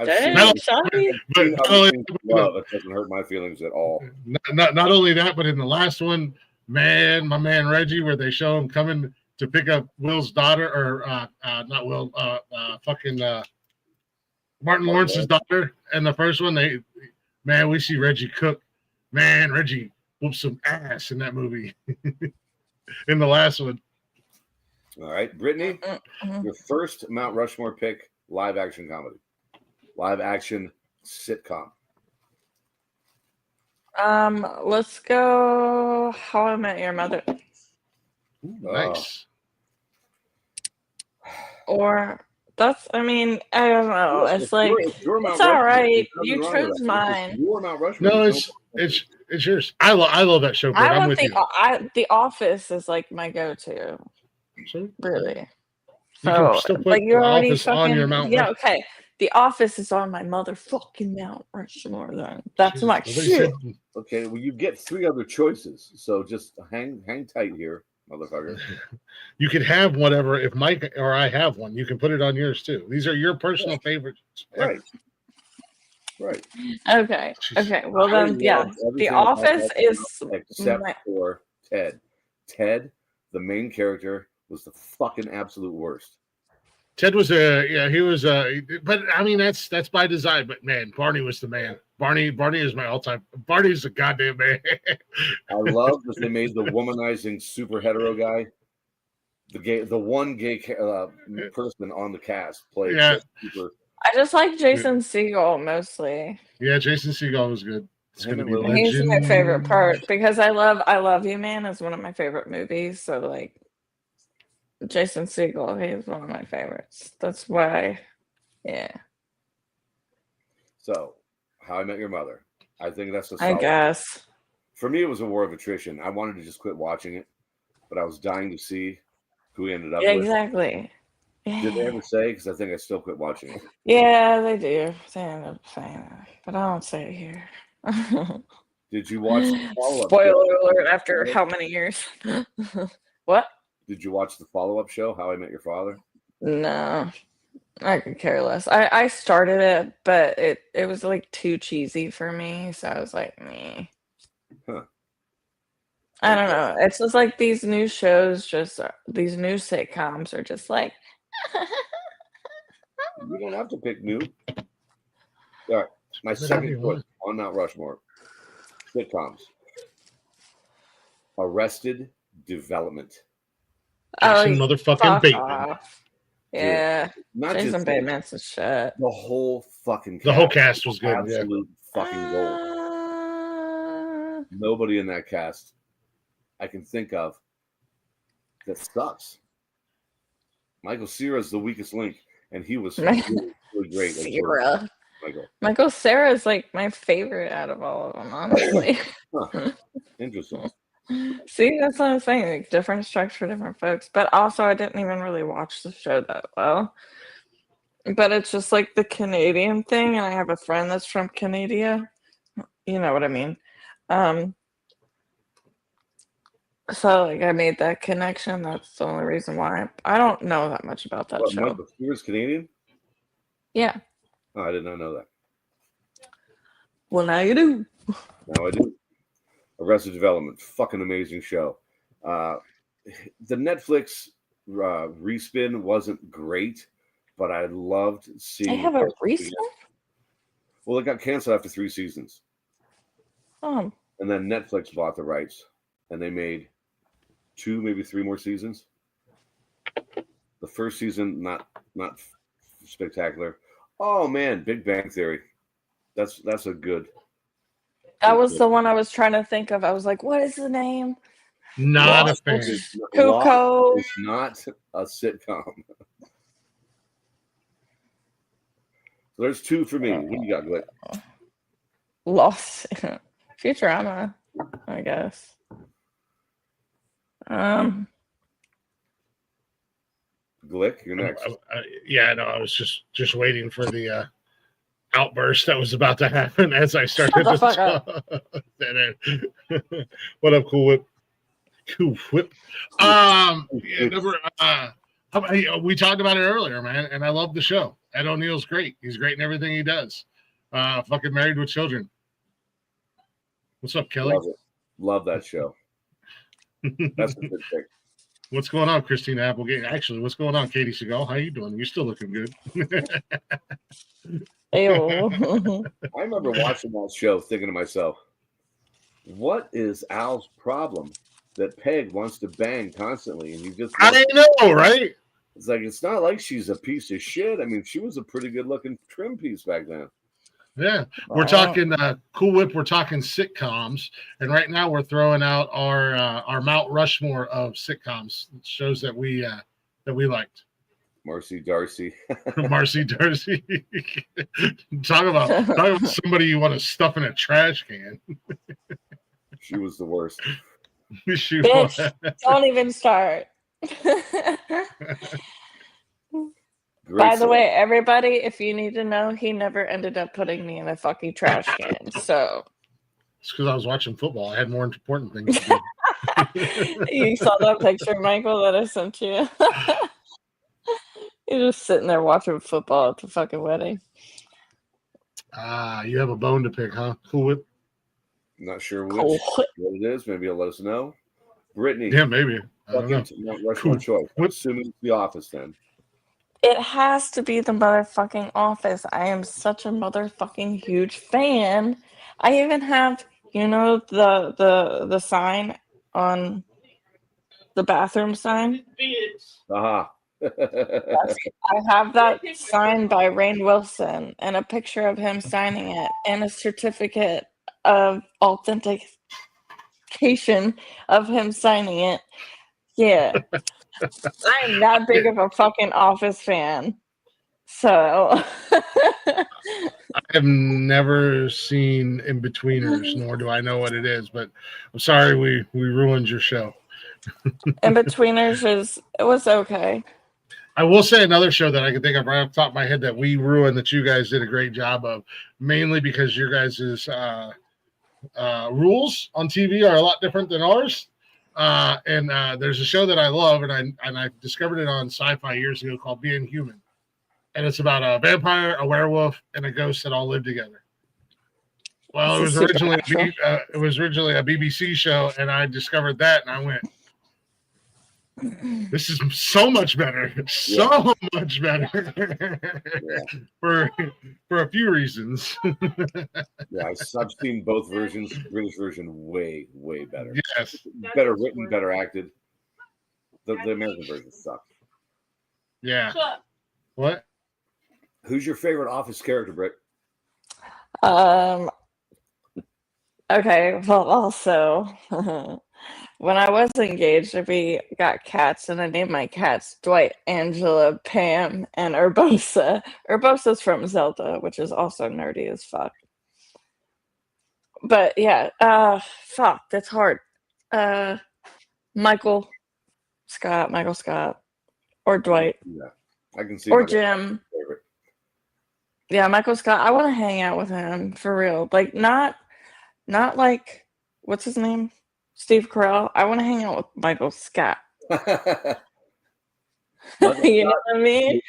seen it doesn't hurt my feelings at all. Not only that, but in the last one, man, my man Reggie, where they show him coming to pick up Will's daughter, or not Will, Martin Lawrence's daughter. And the first one, we see Reggie cook. Man, Reggie whooped some ass in that movie. In the last one. All right, Brittany, your first Mount Rushmore pick, live action comedy, live action sitcom. Let's go How I Met Your Mother. Nice. Or that's, I mean, I don't know. It's like, it's all right. You chose mine. No, it's yours. I love that show. I want The Office is like my go-to. Really. So, but you're already on your Mount. Yeah, okay. The Office is on my motherfucking Mount Rushmore. Then that's my shit. Okay, well, you get 3 other choices, so just hang tight here, motherfucker. You can have whatever. If Mike or I have one, you can put it on yours too. These are your personal favorites. Right. Okay. Well then, yeah. The Office is except for Ted. Ted, the main character, was the fucking absolute worst. Ted was but I mean that's by design. But man, Barney was the man. Barney is my all-time. Barney's a goddamn man. I love that they made the womanizing super hetero guy, the one gay person on the cast played. Yeah. Super. I just like Jason Segel mostly. Yeah, Jason Segel was good. It's gonna be legend. He's my favorite part because I Love You Man is one of my favorite movies. So like. Jason Segel, he's one of my favorites. That's why, yeah. So, How I Met Your Mother. I think that's I guess. For me, it was a war of attrition. I wanted to just quit watching it, but I was dying to see who he ended up with. Exactly. Yeah. Did they ever say? Because I think I still quit watching it. Yeah, they do. They end up saying it, but I don't say it here. Did you watch the follow-up? Spoiler alert! After how many years? What? Did you watch the follow-up show, How I Met Your Father? No, I could care less. I started it, but it was like too cheesy for me, so I was like, meh. Huh. I don't know. It's just like these new shows, these new sitcoms are just like. You don't have to pick new. All right, my second choice on Mount Rushmore, sitcoms. Arrested Development. Jason motherfucking Bateman. Yeah. Not Jason just Bateman's a shit. The whole fucking cast. The whole cast was good. Absolute fucking gold. Nobody in that cast I can think of that sucks. Michael Cera is the weakest link, and he was really great. Cera. Michael Cera is like my favorite out of all of them, honestly. Huh. Interesting. See, that's what I'm saying. Like, different strikes for different folks. But also, I didn't even really watch the show that well. But it's just like the Canadian thing, and I have a friend that's from Canada. You know what I mean? So, like, I made that connection. That's the only reason why. I don't know that much about that show. Michael Cera's Canadian? Yeah. Oh, I did not know that. Well, now you do. Now I do. Arrested Development, fucking amazing show. The Netflix respin wasn't great, but I loved seeing. They have a respin? Well, it got canceled after 3 seasons. Oh. And then Netflix bought the rights, and they made 2, maybe 3 more seasons. The first season, not spectacular. Oh man, Big Bang Theory. That's a good. That was the one I was trying to think of. I was like, what is the name? Not a fan. Cuckoo. It's not a sitcom. So there's 2 for me. What do you got, Glick? Lost. Futurama, I guess. Glick, you're next. I was just waiting for the outburst that was about to happen as I started to What up, Cool Whip? Cool Whip. We talked about it earlier, man, and I love the show. Ed O'Neill's great. He's great in everything he does. Fucking Married with Children. What's up, Kelly? Love that show. That's a good pick. What's going on, Christina Applegate? Actually, what's going on, Katie Seagal? How you doing? You're still looking good. Ew. I remember watching that show thinking to myself, what is Al's problem that Peg wants to bang constantly? And I know, right? It's like, it's not like she's a piece of shit. I mean, she was a pretty good looking trim piece back then. Yeah, we're talking Cool Whip. We're talking sitcoms, and right now we're throwing out our Mount Rushmore of sitcoms, shows that we liked. Marcy Darcy. Marcy Darcy. Talk about somebody you want to stuff in a trash can. She was the worst. Bitch, don't even start. By the way, everybody, if you need to know, he never ended up putting me in a fucking trash can. So it's because I was watching football. I had more important things to do. You saw that picture, Michael, that I sent you. You're just sitting there watching football at the fucking wedding. You have a bone to pick, huh? Cool Whip. Not sure what it is. Maybe you'll let us know. Brittany. Yeah, maybe. I don't know. Rushmore choice. Assuming it's The Office, then. It has to be the motherfucking Office. I am such a motherfucking huge fan. I even have, the sign on the bathroom sign. Uh-huh. I have that signed by Rainn Wilson and a picture of him signing it and a certificate of authentication of him signing it. Yeah. I am that big of a fucking Office fan. So I have never seen In-Betweeners, nor do I know what it is, but I'm sorry we ruined your show. In-Betweeners it was okay. I will say another show that I can think of right off the top of my head that we ruined that you guys did a great job of, mainly because your guys' rules on TV are a lot different than ours. And there's a show that I love, and I discovered it on Sci-Fi years ago called Being Human. And it's about a vampire, a werewolf, and a ghost that all live together. Well, it was originally a BBC show, and I discovered that, and I went, this is so much better. So much better. For a few reasons. Yeah, I've seen both versions. British version way, way better. Yes. Better written, better acted. The American version sucked. Yeah. What? Who's your favorite Office character, Britt? Okay, well, also, when I was engaged, we got cats, and I named my cats Dwight, Angela, Pam, and Urbosa. Urbosa's from Zelda, which is also nerdy as fuck. But yeah, fuck, that's hard. Michael Scott, or Dwight. Yeah, I can see. Or Jim. Favorite. Yeah, Michael Scott. I want to hang out with him for real. Like not like what's his name, Steve Carell. I want to hang out with Michael Scott. You know what I mean?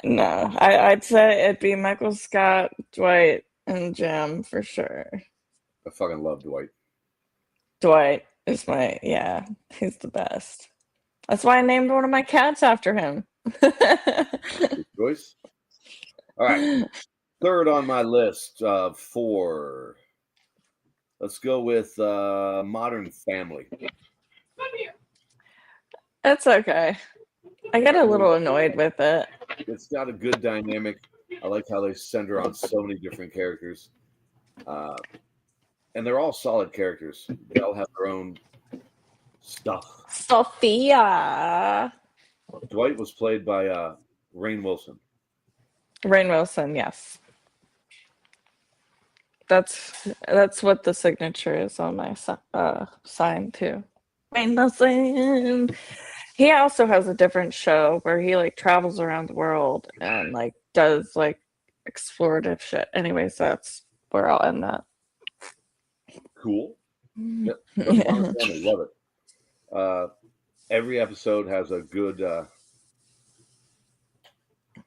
No, I'd say it'd be Michael Scott, Dwight, and Jim for sure. I fucking love Dwight. Dwight is he's the best. That's why I named one of my cats after him. Choice. All right. Third on my list of 4. Let's go with Modern Family. That's okay. I get a little annoyed with it. It's got a good dynamic. I like how they center on so many different characters. And they're all solid characters. They all have their own stuff. Sophia. Dwight was played by Rainn Wilson. Rainn Wilson, yes. That's what the signature is on my sign too. Rainn Wilson. He also has a different show where he like travels around the world and like does like explorative shit. Anyways, that's where I'll end that. Cool. Yep. Love it. Every episode has a good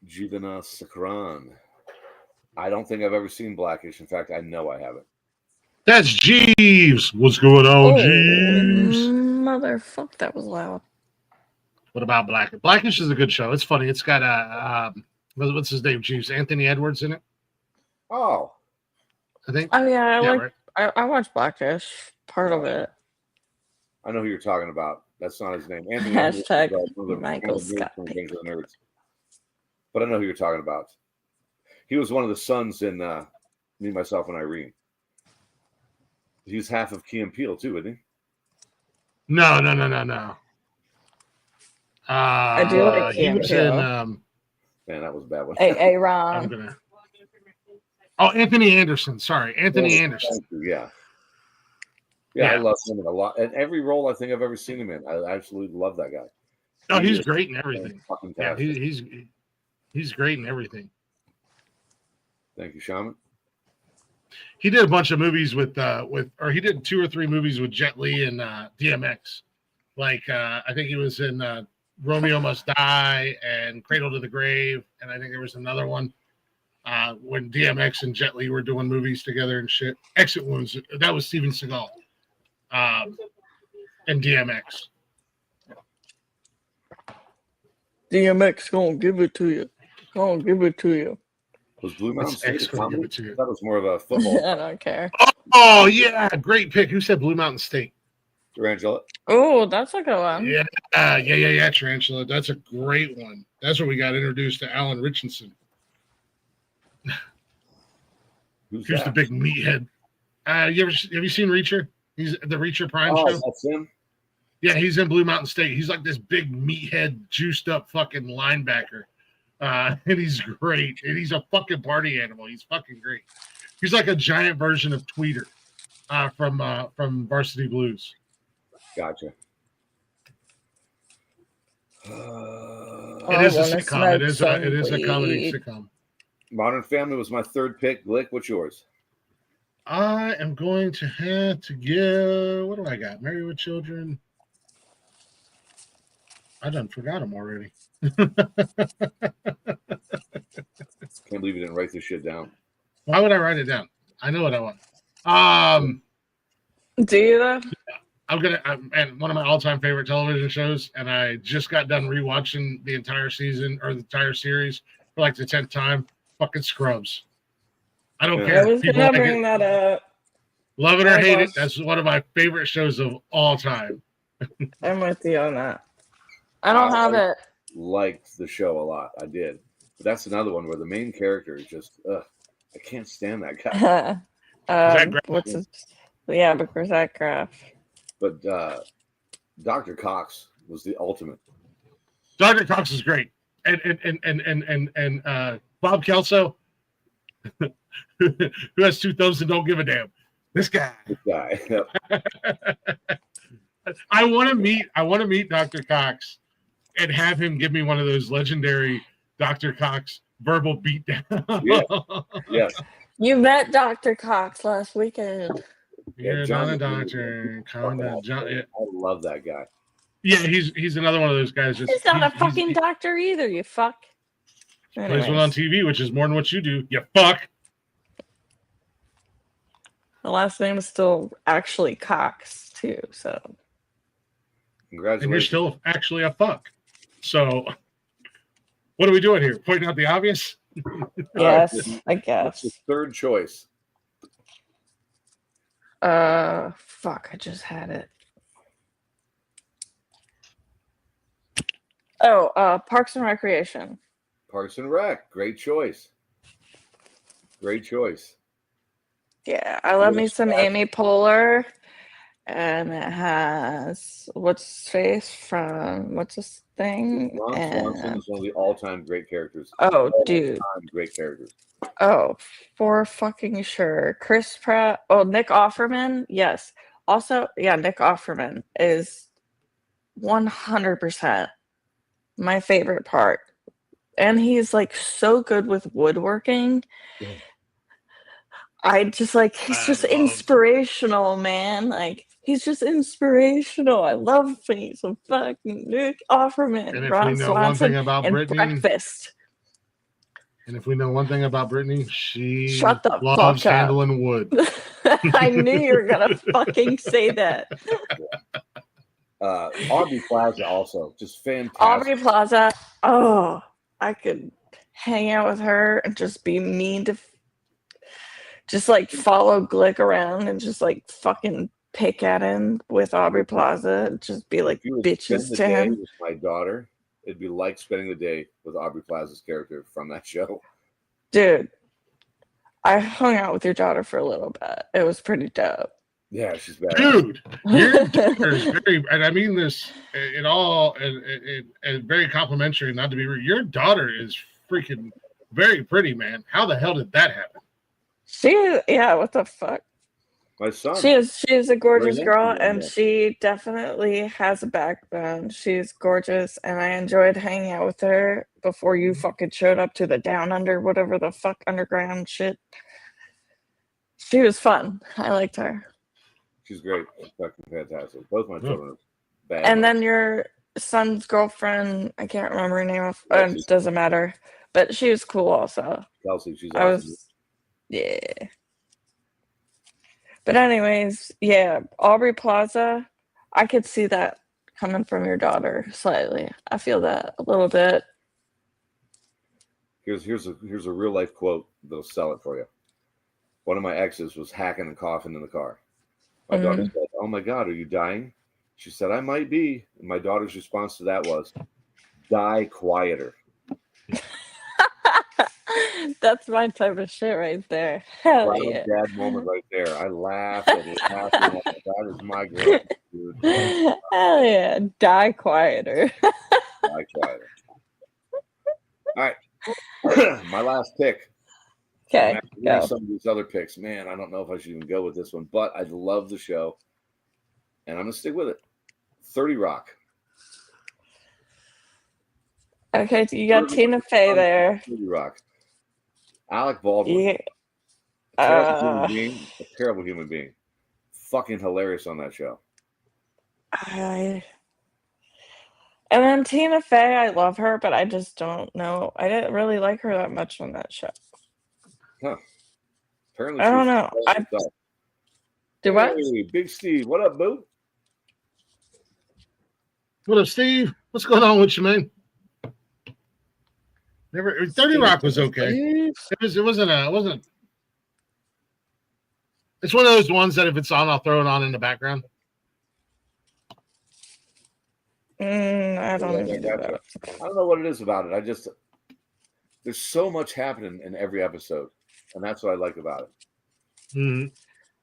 Jivana Sakran. I don't think I've ever seen Blackish. In fact, I know I haven't. That's Jeeves. What's going on, Jeeves? Motherfuck, that was loud. What about Blackish? Blackish is a good show. It's funny. It's got what's his name? Jeeves. Anthony Edwards in it. Oh, I think. Oh yeah, right? I watched Blackish. Part of it. I know who you're talking about. That's not his name. Anthony Hashtag Edwards, Michael Scott. Nerds. But I know who you're talking about. He was one of the sons in Me, Myself, and Irene. He's half of Key and Peele too, isn't he? No. I do like Key and Peele. Man, that was a bad one. Hey, Ron. Anthony Anderson. Sorry, Anthony Anderson. Yeah, I love him in a lot. And every role I think I've ever seen him in, I absolutely love that guy. No, he's great in everything. Yeah, he's great in everything. Thank you, Shaman. He did a bunch of movies or he did 2 or 3 movies with Jet Li and DMX. Like I think he was in Romeo Must Die and Cradle to the Grave, and I think there was another one when DMX and Jet Li were doing movies together and shit. Exit Wounds. That was Steven Seagal and DMX. DMX gonna give it to you. Gonna give it to you. Was Blue Mountain State a comedy? That was more of a football. I don't care. Oh yeah, great pick. Who said Blue Mountain State? Tarantula. Oh, that's a good one. Yeah, Tarantula. That's a great one. That's where we got introduced to Alan Richardson. Who's the big meathead? Have you seen Reacher? He's the Reacher Prime show. That's him. Yeah, he's in Blue Mountain State. He's like this big meathead, juiced up fucking linebacker. And he's great. And he's a fucking party animal. He's fucking great. He's like a giant version of Tweeter from Varsity Blues. Gotcha. It is a sitcom. It is a comedy sitcom. Modern Family was my third pick. Glick, what's yours? I am going to have to give. What do I got? Married with Children. I done forgot them already. Can't believe you didn't write this shit down. Why would I write it down? I know what I want. Do you though? And one of my all-time favorite television shows, and I just got done rewatching the entire season or the entire series for like the 10th time. Fucking Scrubs. I don't care. I was gonna bring that up. Love it or hate it, that's one of my favorite shows of all time. I'm with you on that. I don't have it. Liked the show a lot. I did. But that's another one where the main character is just, I can't stand that guy. What's his? Yeah, because Zach Graff. But Dr. Cox was the ultimate. Dr. Cox is great. And Bob Kelso, who has 2 thumbs and don't give a damn. This guy. Yep. I want to meet Dr. Cox and have him give me one of those legendary Dr. Cox verbal beatdown. Yes. You met Dr. Cox last weekend. Yeah, John, not a doctor. John, yeah. I love that guy. Yeah, he's another one of those guys. He's not a fucking doctor either, you fuck. Plays one on TV, which is more than what you do. You fuck. The last name is still actually Cox, too, so. Congratulations. And you're still actually a fuck. So, what are we doing here? Pointing out the obvious? Yes, I guess. What's your third choice? Fuck, I just had it. Parks and Recreation. Parks and Rec. Great choice. Great choice. Yeah, I love me some Amy Poehler. And it has what's his face from what's this thing? Ron Swanson is one of the all-time great characters. Oh, dude. Great characters. Oh, for fucking sure. Chris Pratt. Oh, Nick Offerman. Yes. Also, yeah, Nick Offerman is 100% my favorite part. And he's like so good with woodworking. Yeah. He's just inspirational, man. Like, he's just inspirational. I love me some fucking Nick Offerman. And if Ron we know Swanson, one thing about and Brittany, Breakfast. And if we know one thing about Brittany, she Shut the loves fuck up. handling wood. I knew you were gonna fucking say that. Aubrey Plaza also, just fantastic. Aubrey Plaza. Oh, I could hang out with her and just be mean to, just like follow Glick around and just like fucking pick at him with Aubrey Plaza. Just be like bitches to him. With my daughter, it'd be like spending the day with Aubrey Plaza's character from that show. Dude, I hung out with your daughter for a little bit. It was pretty dope. Yeah, she's bad. Dude, your daughter is very, and I mean this in all, and very complimentary, not to be rude. Your daughter is freaking very pretty, man. How the hell did that happen? What the fuck? My son. She is a gorgeous girl, and she definitely has a backbone. She's gorgeous, and I enjoyed hanging out with her before you fucking showed up to the Down Under, whatever the fuck underground shit. She was fun. I liked her. She's great. She's fucking fantastic. Both my children are bad. And then your son's girlfriend, I can't remember her name. It doesn't matter. But she was cool also. Kelsey, she's awesome. Yeah. But anyways, yeah, Aubrey Plaza, I could see that coming from your daughter slightly. I feel that a little bit. Here's a real life quote that'll sell it for you. One of my exes was hacking and coughing in the car. My daughter said, "Oh my God, are you dying?" She said, "I might be." And my daughter's response to that was, "Die quieter." That's my type of shit right there. Hell yeah. Dad moment right there. I laughed at it. That is my girl, dude. Hell yeah. Die quieter. Die quieter. All right. My last pick. Okay. Some of these other picks, man, I don't know if I should even go with this one, but I love the show, and I'm gonna stick with it. 30 Rock. Okay, you got Tina Fey there. 30 Rock. Alec Baldwin. Yeah. A terrible human being. Fucking hilarious on that show. And then Tina Fey, I love her, but I just don't know. I didn't really like her that much on that show. Huh. Apparently, I don't know. Do what? Hey, Big Steve, what up, boo? What up, Steve? What's going on with you, man? 30 Rock was okay. It wasn't. It's one of those ones that if it's on, I'll throw it on in the background. I don't know what it is about it. There's so much happening in every episode, and that's what I like about it. Mm-hmm.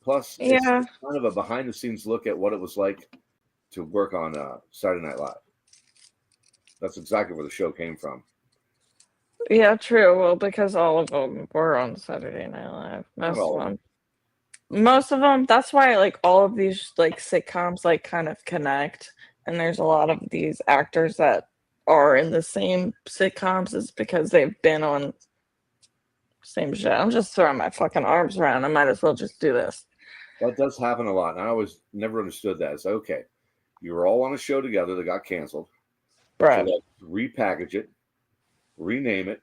Plus, it's kind of a behind-the-scenes look at what it was like to work on Saturday Night Live. That's exactly where the show came from. Yeah, true. Well, because all of them were on Saturday Night Live. Most of them. That's why like all of these like sitcoms like kind of connect, and there's a lot of these actors that are in the same sitcoms is because they've been on same shit. I'm just throwing my fucking arms around. I might as well just do this. That does happen a lot, and I always never understood that. It's like, okay, you were all on a show together that got canceled. Right. So repackage it, rename it,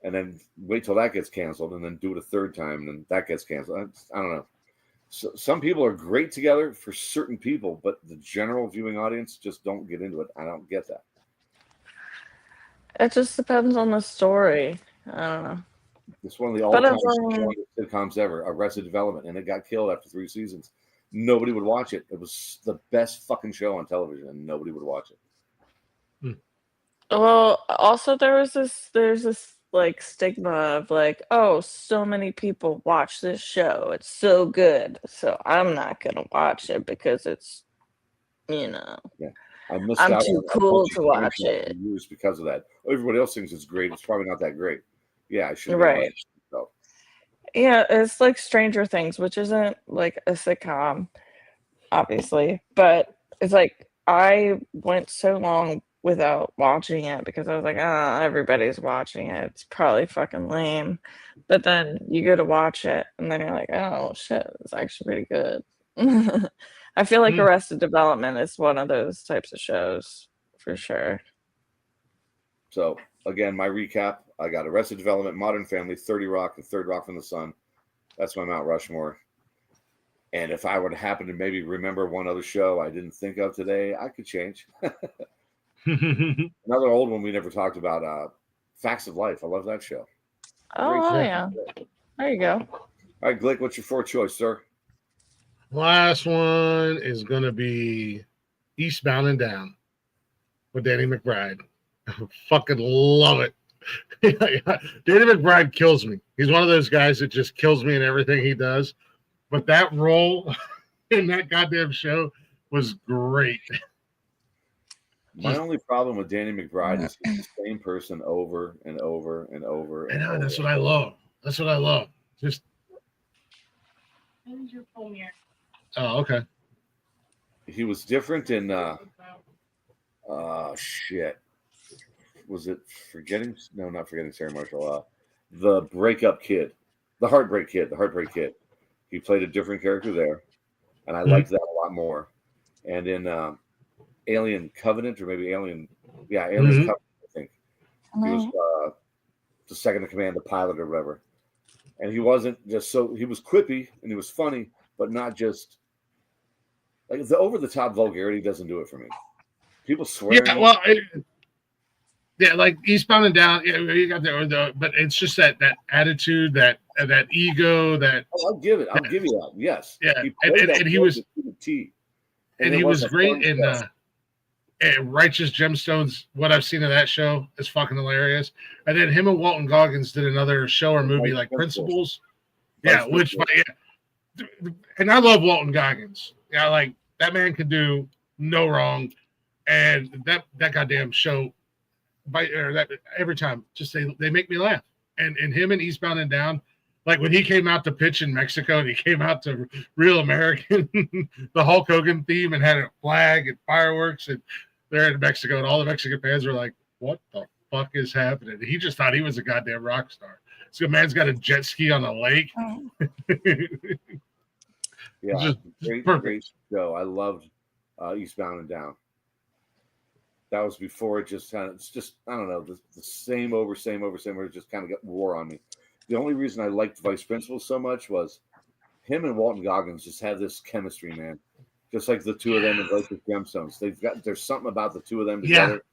and then wait till that gets canceled, and then do it a third time, and then that gets canceled. I don't know. So, some people are great together for certain people, but the general viewing audience just don't get into it. I don't get that. It just depends on the story. I don't know. It's one of the all-time sitcoms ever, Arrested Development, and it got killed after 3 seasons. Nobody would watch it. It was the best fucking show on television, and nobody would watch it. Well, also there's this like stigma of like, oh, so many people watch this show. It's so good. So I'm not gonna watch it because it's, Yeah, I missed I'm out too on a cool bunch to of watch franchises it. for years because of that. Everybody else thinks it's great. It's probably not that great. Yeah, I should have Right. watched it. So. Yeah, it's like Stranger Things, which isn't like a sitcom, obviously, but it's like I went so long without watching it because I was like, ah, everybody's watching it. It's probably fucking lame. But then you go to watch it and then you're like, oh shit, it's actually pretty good. I feel like Arrested Development is one of those types of shows for sure. So again, my recap: I got Arrested Development, Modern Family, 30 Rock, and Third Rock from the Sun. That's my Mount Rushmore. And if I would happen to maybe remember one other show I didn't think of today, I could change. Another old one we never talked about, Facts of Life. I love that show. Oh, yeah. There you go. All right, Glick, what's your fourth choice, sir? Last one is going to be Eastbound and Down with Danny McBride. I fucking love it. Danny McBride kills me. He's one of those guys that just kills me in everything he does. But that role in that goddamn show was great. My only problem with Danny McBride is he's the same person over and over and over. And over. That's what I love. That's what I love. Just. When's your premiere? Oh, okay. He was different in shit. Was it Forgetting? No, not Forgetting Sarah Marshall. The Breakup Kid, the Heartbreak Kid. He played a different character there, and I liked that a lot more. And in Alien Covenant, or maybe Aliens Covenant, I think he was the second in command, the pilot or whatever. And he wasn't just he was quippy and he was funny, but not just like the over the top vulgarity doesn't do it for me. People swear. Yeah, well, like Eastbound and Down. Yeah, you got but it's just that attitude, that ego. That I'll give you that. Yes. Yeah, and he was and he was great in Righteous Gemstones. What I've seen of that show is fucking hilarious. And then him and Walton Goggins did another show or movie like Principles. Yeah, and I love Walton Goggins. Yeah, like that man can do no wrong, and that goddamn show, every time, just they make me laugh. And him and Eastbound and Down, like when he came out to pitch in Mexico and he came out to Real American, the Hulk Hogan theme, and had a flag and fireworks, and they're in Mexico, and all the Mexican fans were like, "What the fuck is happening?" He just thought he was a goddamn rock star. So man's got a jet ski on a lake. Yeah, great show. I loved Eastbound and Down. That was before it just kind of, it's just, I don't know, the same over, it just kind of got wore on me. The only reason I liked Vice Principals so much was him and Walton Goggins just had this chemistry, man. Just like the two of them in Righteous Gemstones. There's something about the two of them together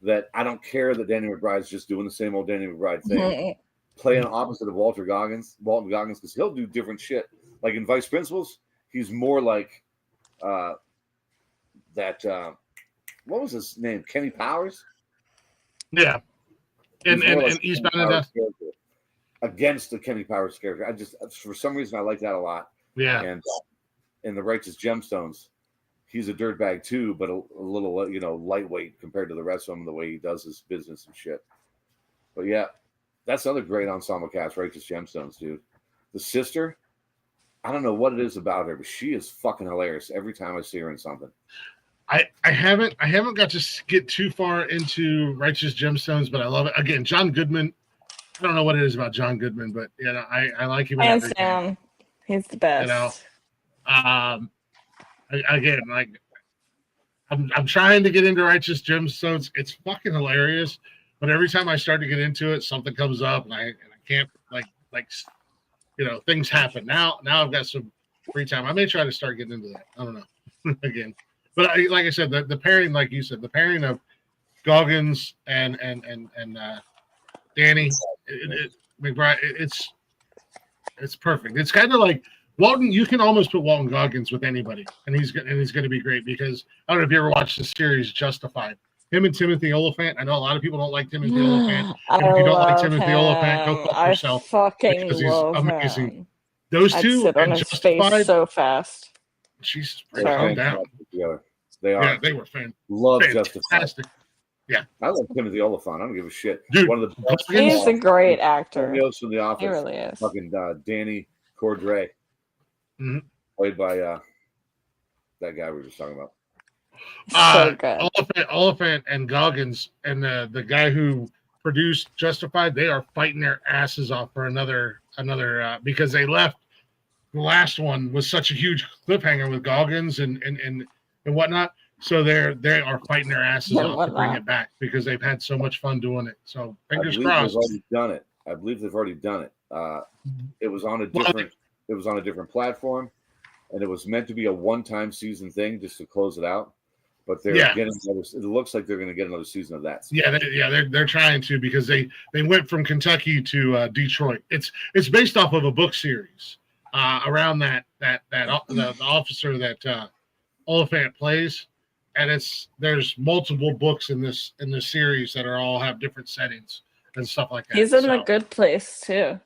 that I don't care that Danny McBride's just doing the same old Danny McBride thing. Playing opposite of Walton Goggins, because he'll do different shit. Like in Vice Principals, he's more like that. What was his name? Kenny Powers. Yeah, and Eastbound and Down against the Kenny Powers character. I just, for some reason, I like that a lot. Yeah, and in the Righteous Gemstones, he's a dirtbag too, but a little lightweight compared to the rest of them. The way he does his business and shit. But yeah. That's another great ensemble cast, Righteous Gemstones, dude. The sister, I don't know what it is about her, but she is fucking hilarious every time I see her in something. I haven't got to get too far into Righteous Gemstones, but I love it. Again, John Goodman. I don't know what it is about John Goodman, but I like him. Hands down, he's the best. Again, like I'm trying to get into Righteous Gemstones. It's fucking hilarious. But every time I start to get into it, something comes up, and I can't things happen. Now I've got some free time. I may try to start getting into that. I don't know. Again, but like I said, the pairing, like you said, the pairing of Goggins and Danny McBride, it's perfect. It's kind of like Walton. You can almost put Walton Goggins with anybody, and he's going to be great because I don't know if you ever watched the series Justified. Him and Timothy Oliphant. I know a lot of people don't like Timothy Oliphant. I If you don't like love Timothy him. Oliphant, go fuck I yourself fucking because he's love amazing. him. Those I'd two sit on and his face Justified. so fast. Jesus, Sorry. calm down. Together. They are. Yeah, they were Love fantastic. Justified. Yeah, I love Timothy Oliphant. I don't give a shit. Dude, One of the best. He's a great actor. Cameos in The Office. He really is. Fucking Danny Cordray, played by that guy we were just talking about. So good. Oliphant and Goggins and the guy who produced Justified, they are fighting their asses off for another because they left. The last one was such a huge cliffhanger with Goggins and whatnot. So they are fighting their asses off to bring it back because they've had so much fun doing it. So fingers crossed. I believe they've already done it. It was on a different platform, and it was meant to be a one-time season thing just to close it out. But they're getting another. It looks like they're going to get another season of that. They're trying to because they went from Kentucky to Detroit. It's based off of a book series around the officer that Oliphant plays, and there's multiple books in this series that all have different settings and stuff like that. He's in The Good Place too.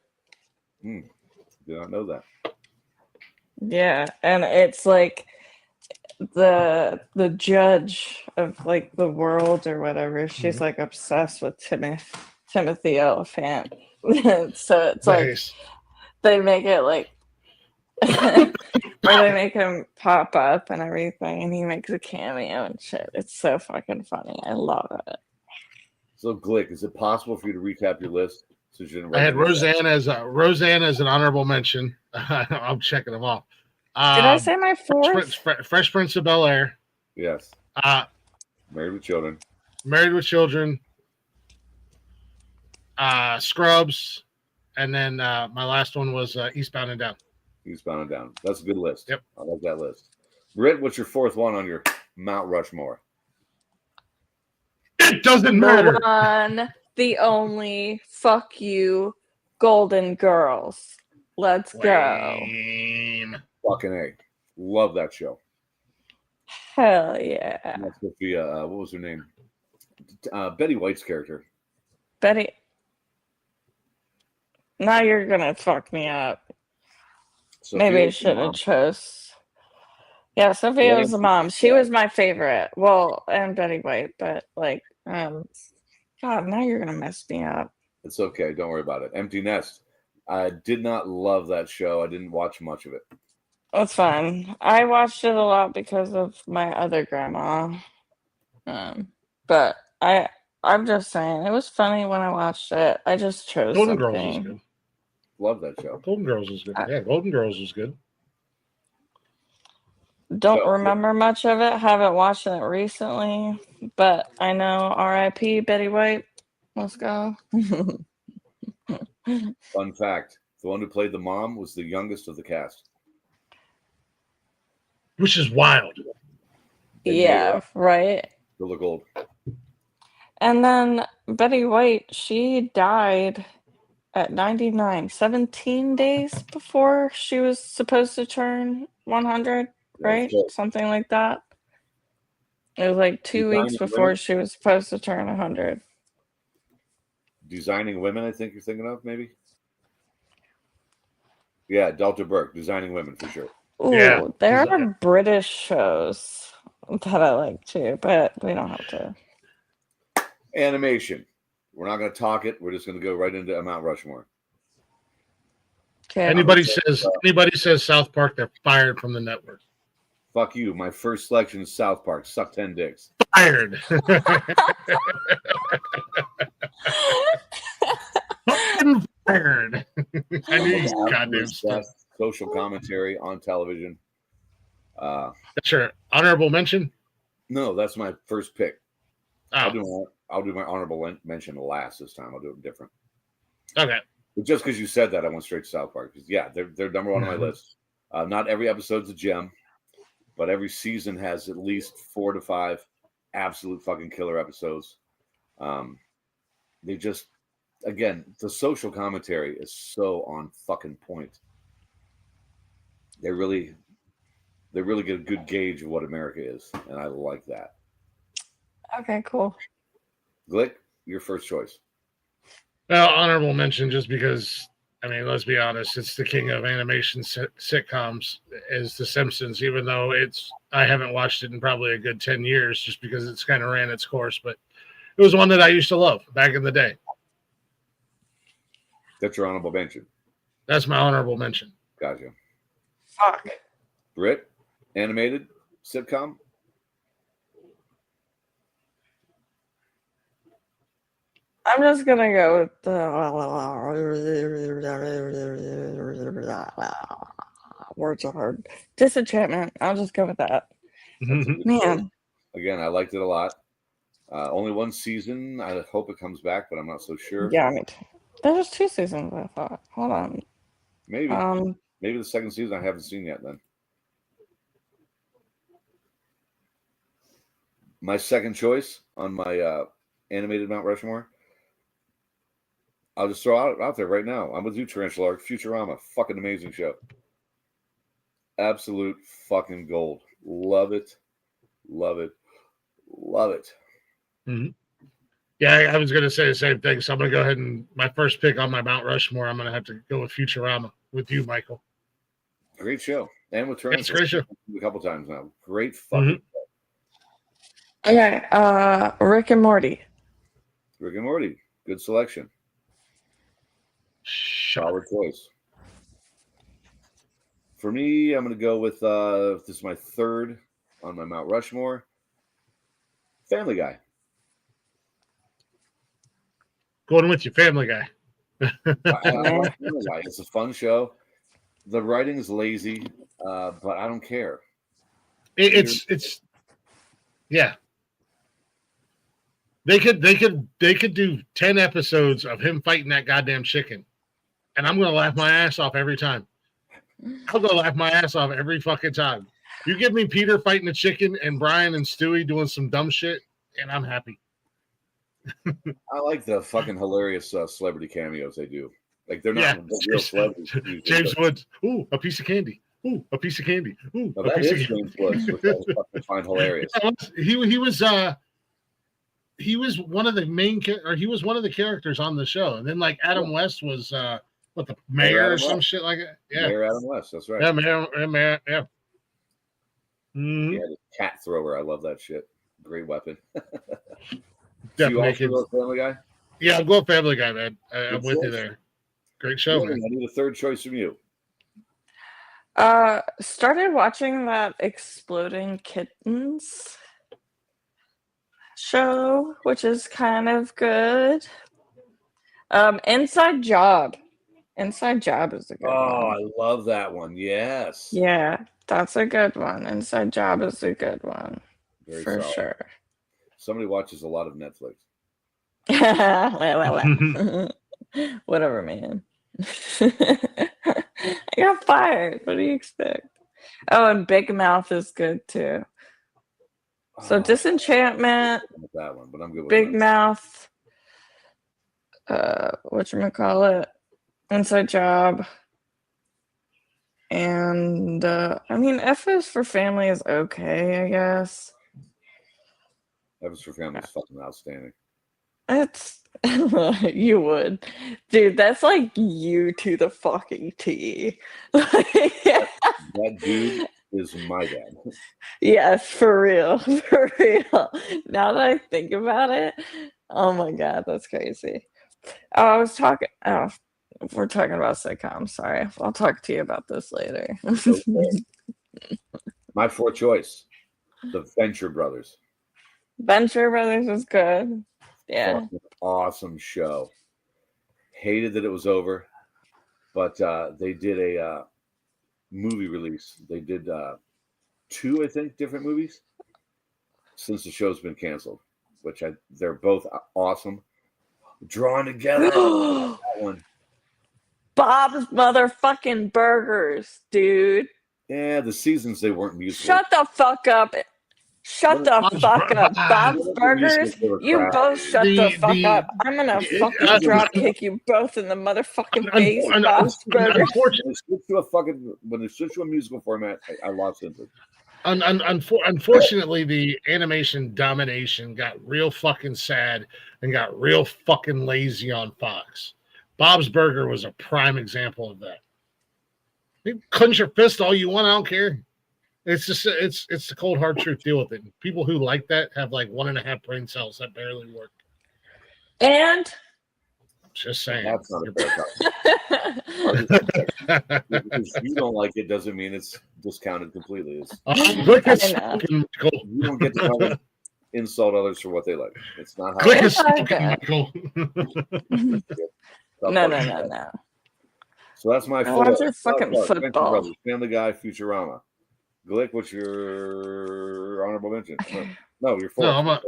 Did not know that. Yeah, and it's like the judge of like the world or whatever. She's like obsessed with Timothy Oliphant. So it's like they make it like or they make him pop up and everything, and he makes a cameo and shit. It's so fucking funny. I love it. So, Glick, is it possible for you to recap your list? Since you didn't I had Roseanne as an honorable mention. I'm checking them off. Did I say my fourth? Fresh Prince of Bel-Air. Yes. Married with Children. Scrubs, and then my last one was Eastbound and Down. Eastbound and Down. That's a good list. Yep. I like that list. Britt, what's your fourth one on your Mount Rushmore? It doesn't matter. The one, the only, fuck you, Golden Girls. Let's go. Fucking A. Love that show. Hell yeah. That's Sophia. What was her name? Betty White's character. Betty. Now you're going to fuck me up. Sophia. Maybe I should have chose. Yeah, Sophia was the mom. She was my favorite. Well, and Betty White, but like, God, now you're going to mess me up. It's okay. Don't worry about it. Empty Nest. I did not love that show. I didn't watch much of it. That's fine. I watched it a lot because of my other grandma. But I'm just saying, it was funny when I watched it. I just chose Golden something. Girls is good. Love that show. Golden Girls is good. Yeah, Golden Girls is good. Don't remember much of it. Haven't watched it recently. But I know R.I.P. Betty White. Let's go. Fun fact. The one who played the mom was the youngest of the cast. Which is wild. Yeah, right. They look old. And then Betty White, she died at 99, 17 days before she was supposed to turn 100, right? Something like that. It was like 2 weeks before she was supposed to turn 100. Designing Women, I think you're thinking of, maybe? Yeah, Delta Burke, Designing Women, for sure. Ooh, yeah. There are British shows that I like too, but we don't have to. Animation. We're not going to talk it. We're just going to go right into Mount Rushmore. Okay. Anybody says South Park, they're fired from the network. Fuck you. My first selection is South Park. Suck 10 dicks. Fired. Fucking fired. I knew you goddamn stuff. Social commentary on television. That's your honorable mention? No, that's my first pick. Oh. I'll do my honorable mention last this time. I'll do it different. Okay. But just because you said that, I went straight to South Park. Because yeah, they're number one on my list. Not every episode's a gem, but every season has at least 4 to 5 absolute fucking killer episodes. They just, again, the social commentary is so on fucking point. They really get a good gauge of what America is, and I like that. Okay, cool. Glick, your first choice. Well, honorable mention just because, I mean, let's be honest, it's the king of animation sitcoms is The Simpsons, even though I haven't watched it in probably a good 10 years just because it's kind of ran its course, but it was one that I used to love back in the day. That's your honorable mention. That's my honorable mention. Gotcha. Fuck. Brit, animated sitcom? I'm just gonna go with the words are hard. Disenchantment. I'll just go with that. Man. Again, I liked it a lot. Only one season. I hope it comes back, but I'm not so sure. Yeah, me too. There was 2 seasons, I thought. Hold on. Maybe. Maybe the second season I haven't seen yet then. My second choice on my animated Mount Rushmore, I'll just throw it out there right now. I'm with you, Tarantula Arc. Futurama. Fucking amazing show. Absolute fucking gold. Love it. Love it. Love it. Mm-hmm. Yeah, I was going to say the same thing. So I'm going to go ahead and my first pick on my Mount Rushmore, I'm going to have to go with Futurama with you, Michael. Great show. And with Tarantula. It's a great show. A couple times now. Great fucking show. Okay. Rick and Morty. Rick and Morty. Good selection. Solid choice. For me, I'm going to go with, this is my third on my Mount Rushmore, Family Guy. Going with you, Family Guy. I like Family Guy. It's a fun show. The writing is lazy, but I don't care. It's yeah. They could do 10 episodes of him fighting that goddamn chicken, and I'm gonna laugh my ass off every time. I'll go laugh my ass off every fucking time. You give me Peter fighting a chicken and Brian and Stewie doing some dumb shit, and I'm happy. I like the fucking hilarious celebrity cameos they do. Like they're not real celebrities. James Woods. Ooh, a piece of candy. Ooh, a piece of candy. Ooh, no, that is James Woods, which I fucking find hilarious. He was one of the main he was one of the characters on the show, and then like Adam West was the mayor or some shit like that. Yeah, Mayor Adam West. That's right. Yeah, mayor. Yeah. Mm-hmm. Yeah, the cat thrower. I love that shit. Great weapon. Definitely. Family Guy? Yeah, I'll go Family Guy, man. I'm with you there. Great show, man. I need a third choice from you. Started watching that Exploding Kittens show, which is kind of good. Inside Job. Inside Job is a good one. Oh, I love that one. Yes. Yeah, that's a good one. Inside Job is a good one. Very for solid. Sure. Somebody watches a lot of Netflix. Whatever, man. I got fired. What do you expect? Oh, and Big Mouth is good too. So Disenchantment. That one, but I'm good with Big Mouth. Whatchamacallit? Inside Job. And I mean, F is for Family is okay, I guess. F is for Family is fucking outstanding. It's you would, dude. That's like you to the fucking T. That dude is my dad. Yes, for real, for real. Now that I think about it, oh my god, that's crazy. Oh, I was talking. Oh, we're talking about sitcoms. Sorry, I'll talk to you about this later. Okay. My fourth choice, The Venture Brothers. Venture Brothers is good. Yeah. Awesome show. Hated that it was over, but they did a movie release. They did 2, I think, different movies since the show's been canceled, which they're both awesome. Drawn together. That one. Bob's Motherfucking Burgers, dude. Yeah, the seasons they weren't musical. Shut the fuck up. Shut the fuck up. Bob's Burgers, you both shut the fuck up. I'm gonna fucking drop kick you both in the motherfucking face. Bob's Burgers. When they switched to a musical format, I lost interest. Unfortunately, the animation domination got real fucking sad and got real fucking lazy on Fox. Bob's Burger was a prime example of that. You clench your fist all you want, I don't care. It's just it's the cold hard truth. Deal with it. People who like that have like 1.5 brain cells that barely work. And just saying. That's not a fair comment. If you don't like it doesn't mean it's discounted completely. Glick is spoken, you don't get to come insult others for what they like. It's not how Glick is spoken, Michael. No. So that's my watch your fucking football. Family Guy, Futurama. Glick, what's your honorable mention? No, you're fourth. No,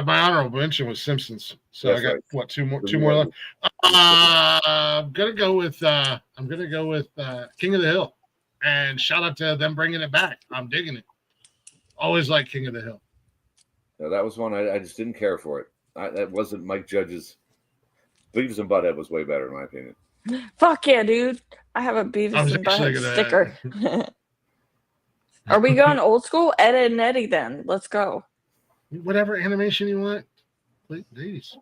my honorable mention was Simpsons. So I got what two more left. I'm gonna go with King of the Hill, and shout out to them bringing it back. I'm digging it. Always like King of the Hill. No, that was one I just didn't care for it. That wasn't Mike Judge's. Beavis and Butthead was way better in my opinion. Fuck yeah, dude! I have a Beavis and Butthead sticker. Are we going old school? Ed and Eddie then. Let's go. Whatever animation you want. Please.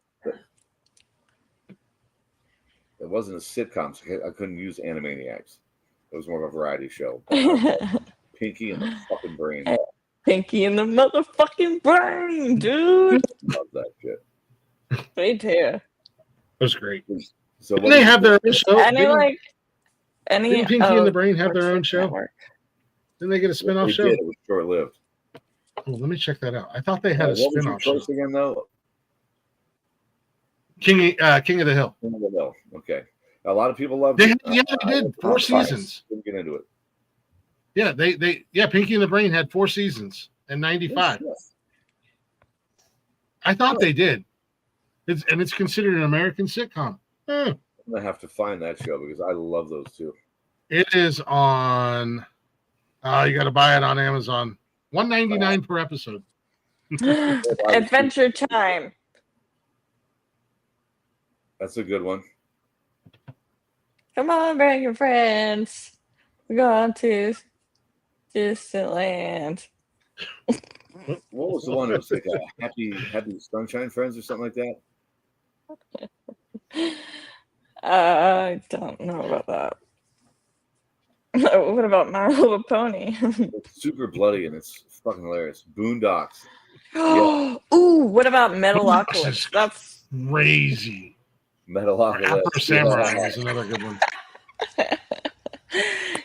It wasn't a sitcom, so I couldn't use Animaniacs. It was more of a variety show. Pinky and the fucking Brain. Pinky and the motherfucking Brain, dude. Love that shit. Me too. That was great. So they have their own show. Didn't Pinky and the Brain have their own show? Network. Didn't they get a spin-off show? It was short-lived. Oh, let me check that out. I thought they had a spin-off show. Again, though? King of the Hill. King of the Hill. Okay. A lot of people loved it. They did 4 seasons. Didn't get into it. Yeah, Pinky and the Brain had 4 seasons in 95. Yes. I thought they did. It's considered an American sitcom. I'm gonna have to find that show because I love those two. It is on. You got to buy it on Amazon. $1.99 per episode. Adventure Time. That's a good one. Come on, bring your friends. We're going to distant land. What was the one that was like happy Sunshine Friends or something like that? I don't know about that. What about My Little Pony? It's super bloody and it's fucking hilarious. Boondocks. Yeah. Ooh, what about Metalocalypse? That's crazy. Metalocalypse. Afro Samurai is another good one.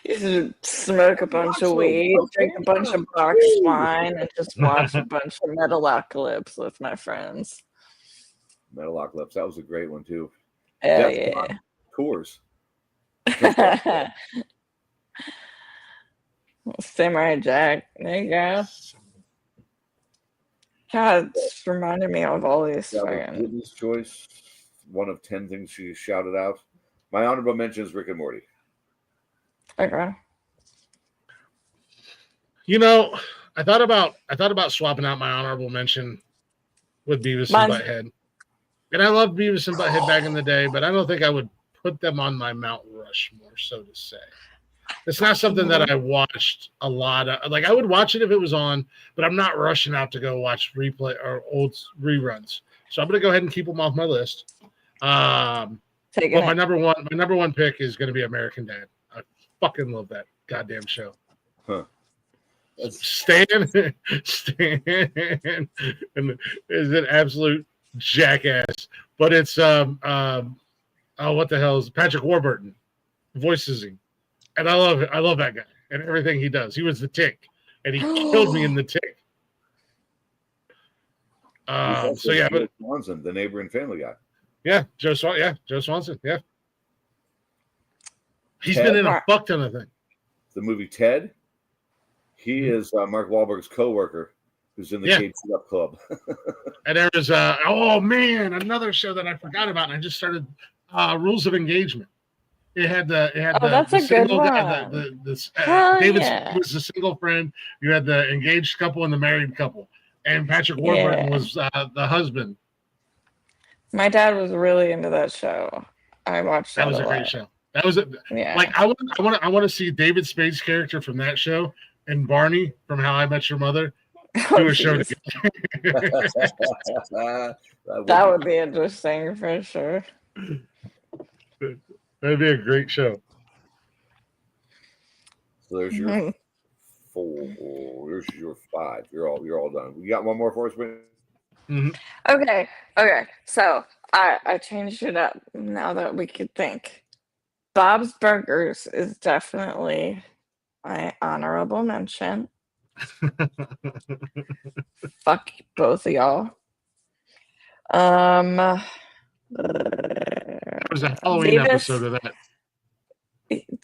You should smoke a bunch of weed, drink a bunch of box wine, and just watch a bunch of Metalocalypse with my friends. Metalocalypse. That was a great one too. Yeah. Tours. Samurai Jack. There you go. God, it's reminded me of all these. Whitney's choice. One of 10 things she shouted out. My honorable mention is Rick and Morty. Okay. You know, I thought about swapping out my honorable mention with Beavis and Butthead. And I loved Beavis and Butthead back in the day, but I don't think I would put them on my Mount Rushmore, so to say. It's not something that I watched a lot of. Like, I would watch it if it was on, but I'm not rushing out to go watch replay or old reruns. So I'm going to go ahead and keep them off my list. But my number one pick is going to be American Dad. I fucking love that goddamn show. Huh. Stan is an absolute jackass, but it's what the hell is Patrick Warburton voices him, and I love that guy and everything he does. He was the Tick, and he killed me in the Tick. So yeah, but Swanson, the neighbor and Family Guy. Yeah, Joe Swanson. Yeah, he's been in a fuck ton of things. The movie Ted. He is Mark Wahlberg's co-worker who's in the Cage Up Club. And there was another show that I forgot about, and I just started Rules of Engagement. It had that's a good one. David was the single friend. You had the engaged couple and the married couple, and Patrick Warburton was the husband. My dad was really into that show. I watched that. That was a great show. That was like I want to see David Spade's character from that show and Barney from How I Met Your Mother do a show together. That would be interesting for sure. That'd be a great show. So there's your 4. There's your 5. You're all done. You got one more for us, Brittany? Mm-hmm. Okay. So I changed it up now that we could think. Bob's Burgers is definitely my honorable mention. Fuck both of y'all. There's a Halloween episode of that.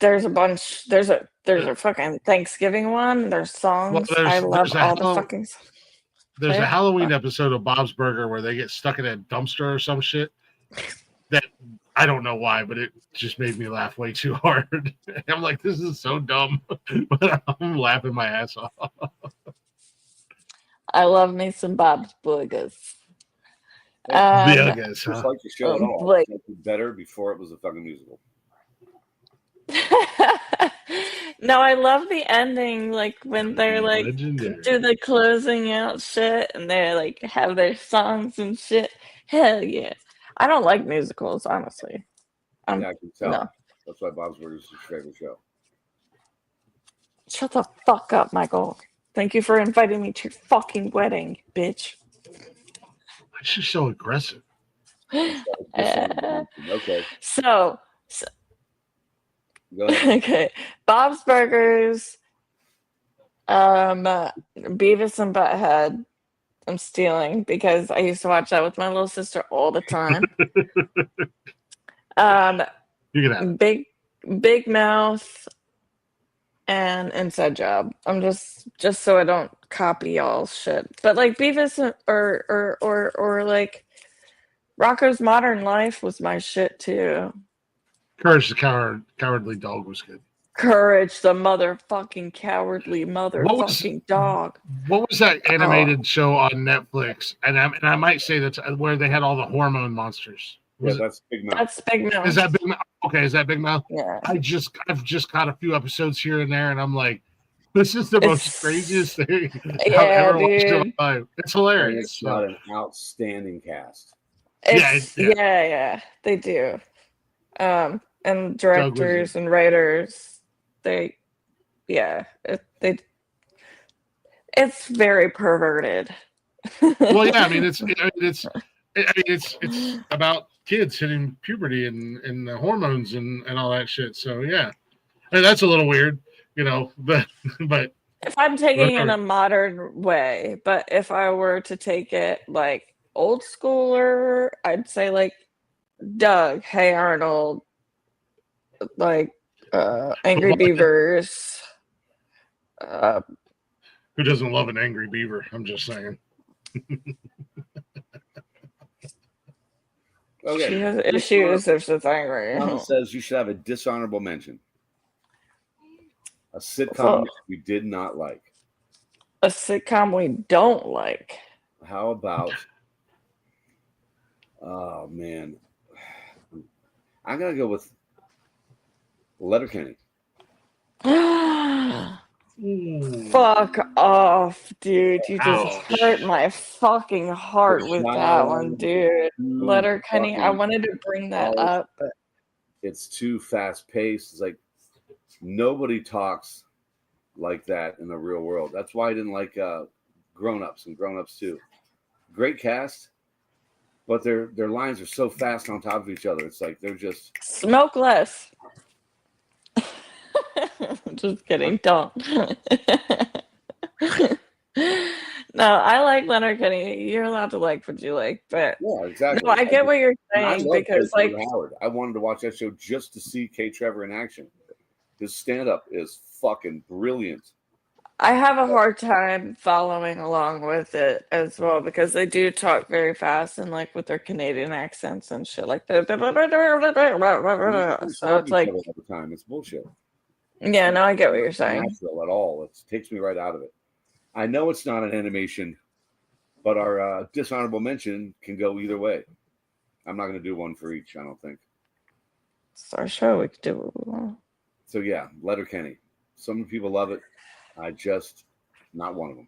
There's a bunch. There's a fucking Thanksgiving one. There's songs. Well, I love all the fucking. There's a Halloween episode of Bob's Burger where they get stuck in a dumpster or some shit. That I don't know why, but it just made me laugh way too hard. I'm like, this is so dumb, but I'm laughing my ass off. I love me some Bob's Burgers. Just like the show at all. It better before it was a fucking musical. No, I love the ending, like when they're like do the closing out shit and they like have their songs and shit. Hell yeah. I don't like musicals, honestly. Yeah, I can tell. No. That's why Bob's Burgers is your favorite show. Shut the fuck up, Michael. Thank you for inviting me to your fucking wedding, bitch. She's so aggressive. Okay. So okay. Bob's Burgers, Beavis and Butthead. I'm stealing because I used to watch that with my little sister all the time. You can have Big Mouth and Inside Job. I'm just so I don't copy y'all's shit. But like Beavis or like Rocko's Modern Life was my shit too. Courage the Cowardly Dog was good. Courage the motherfucking cowardly motherfucking dog. What was that animated show on Netflix? And I might say that's where they had all the hormone monsters. That's Big Mouth. That's Big Mouth. Is that Big Mouth? Okay, is that Big Mouth? Yeah. I've just caught a few episodes here and there, and I'm like, this is the most craziest thing I've ever watched in my life. It's hilarious. It's got an outstanding cast. Yeah, they do. And directors and writers, it's very perverted. Well, yeah, I mean it's about kids hitting puberty and the hormones and all that shit. So yeah, I mean, that's a little weird, but if I'm taking it in a modern way, but if I were to take it like old schooler, I'd say like Doug, Hey Arnold, like Angry Beavers. Who doesn't love an angry beaver? I'm just saying. Okay. She has issues if she's angry. Mom says you should have a dishonorable mention. A sitcom we did not like. A sitcom we don't like. How about? Oh man, I'm gonna go with Letterkenny. Fuck off, dude. You just hurt my fucking heart with that one, dude. Letterkenny, I wanted to bring that up, but it's too fast paced. It's like nobody talks like that in the real world. That's why I didn't like Grown Ups and Grown Ups 2. Great cast, but their lines are so fast on top of each other. It's like they're just smoke less. Just kidding. Don't. No, I like Letterkenny. You're allowed to like what you like, but yeah, exactly. No, I get what you're saying because like Howard. I wanted to watch that show just to see K. Trevor in action. His stand-up is fucking brilliant. I have a hard time following along with it as well because they do talk very fast and like with their Canadian accents and shit like that. So it's like all the time. It's bullshit. Yeah, no, I get what you're saying. It's not natural at all. It takes me right out of it. I know it's not an animation, but our dishonorable mention can go either way. I'm not going to do one for each, I don't think. It's our show. We could do. So yeah, Letterkenny. Some people love it. Not one of them.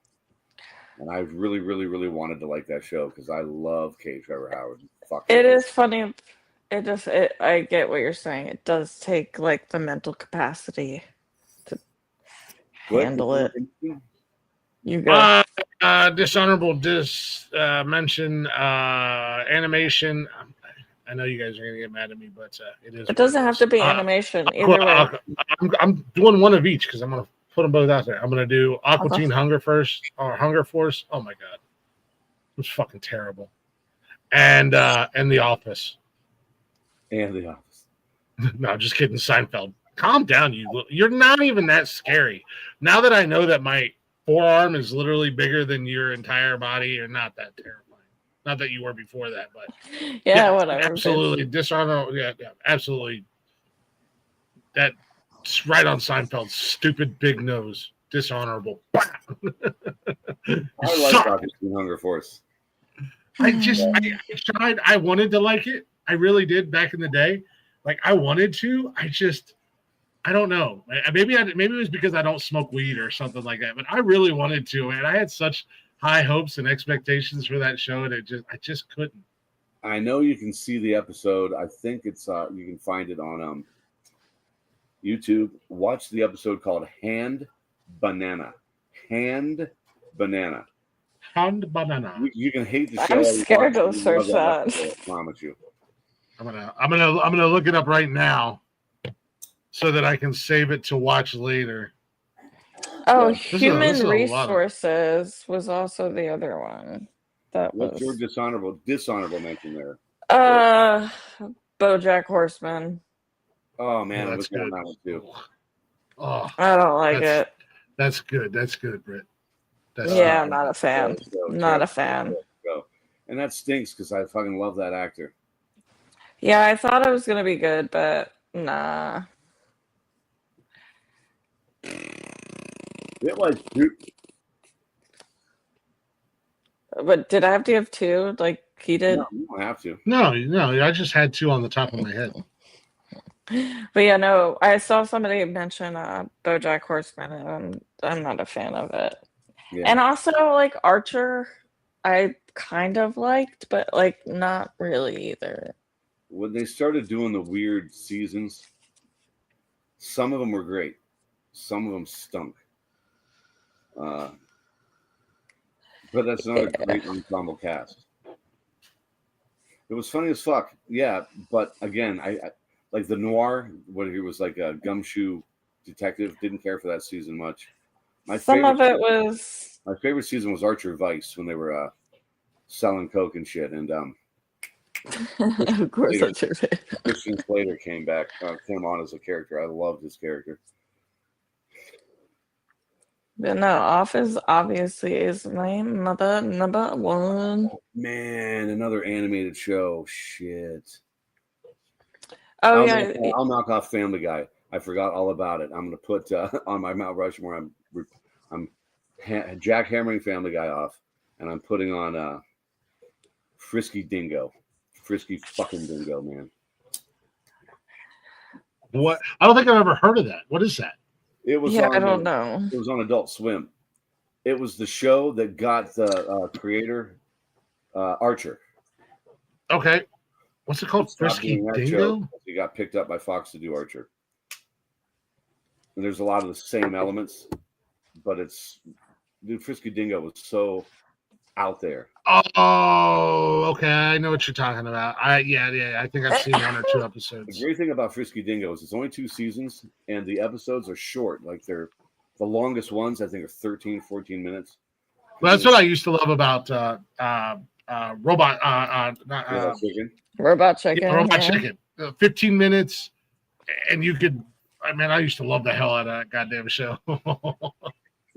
And I really, really, really wanted to like that show because I love K. Trevor Howard. It is funny. I get what you're saying. It does take like the mental capacity to handle it. You go. Dishonorable mention animation. I know you guys are gonna get mad at me, but it is. It doesn't have to be animation either way. I'm doing one of each because I'm gonna put them both out there. I'm gonna do Aqua Teen Hunger Force. Oh my god, it was fucking terrible. And The Office. And The Office. No, just kidding. Seinfeld. Calm down, you're not even that scary. Now that I know that my forearm is literally bigger than your entire body, you're not that terrifying. Not that you were before that, but yeah, whatever. Absolutely dishonorable. Yeah, absolutely. That's right on Seinfeld's stupid big nose. Dishonorable. I like Aqua Teen Hunger Force. I tried. I wanted to like it. I really did back in the day. Like I wanted to. I don't know. Maybe it was because I don't smoke weed or something like that. But I really wanted to, and I had such high hopes and expectations for that show, and I just couldn't. I know you can see the episode. I think it's you can find it on YouTube. Watch the episode called Hand Banana. Hand Banana. Hand Banana. You can hate the show. I'm scared to search that. I promise you. I'm gonna look it up right now, so that I can save it to watch later. Oh, Human Resources was also the other one. What's your dishonorable mention there? BoJack Horseman. Oh man, I was going on that one too. Oh, I don't like it. That's good. That's good, Britt. I'm not a fan. Not a fan. And that stinks because I fucking love that actor. Yeah, I thought it was gonna be good, but nah. It was. But did I have to have two? Like he did? No, you don't have to. No. I just had two on the top of my head. But yeah, no. I saw somebody mention BoJack Horseman, and I'm not a fan of it. Yeah. And also, like Archer, I kind of liked, but like not really either. When they started doing the weird seasons, some of them were great. Some of them stunk. But that's another great ensemble cast. It was funny as fuck. Yeah, but again, I like the noir, what he was like a gumshoe detective. Didn't care for that season much. My favorite season was Archer Vice when they were selling coke and shit. And of course, that's your favorite. Christian Slater came on as a character. I loved his character. But no, Office obviously is my number one. Man, another animated show. Shit. Oh, I'll knock off Family Guy. I forgot all about it. I'm going to put on my Mount Rushmore. I'm jackhammering Family Guy off, and I'm putting on Frisky Dingo. Frisky fucking Dingo, man. What? I don't think I've ever heard of that. What is that? It was. I don't know. It was on Adult Swim. It was the show that got the creator Archer. Okay. What's it called? Frisky Dingo? He got picked up by Fox to do Archer. And there's a lot of the same elements, but Frisky Dingo was so out there. Oh, okay. I know what you're talking about. I think I've seen one or two episodes. The great thing about Frisky Dingo is it's only 2 seasons, and the episodes are short. Like the longest ones, I think, are 13, 14 minutes. Well, that's what I used to love about Robot Chicken. Robot Chicken. Yeah, Robot Chicken. 15 minutes, and you could. I mean, I used to love the hell out of that goddamn show.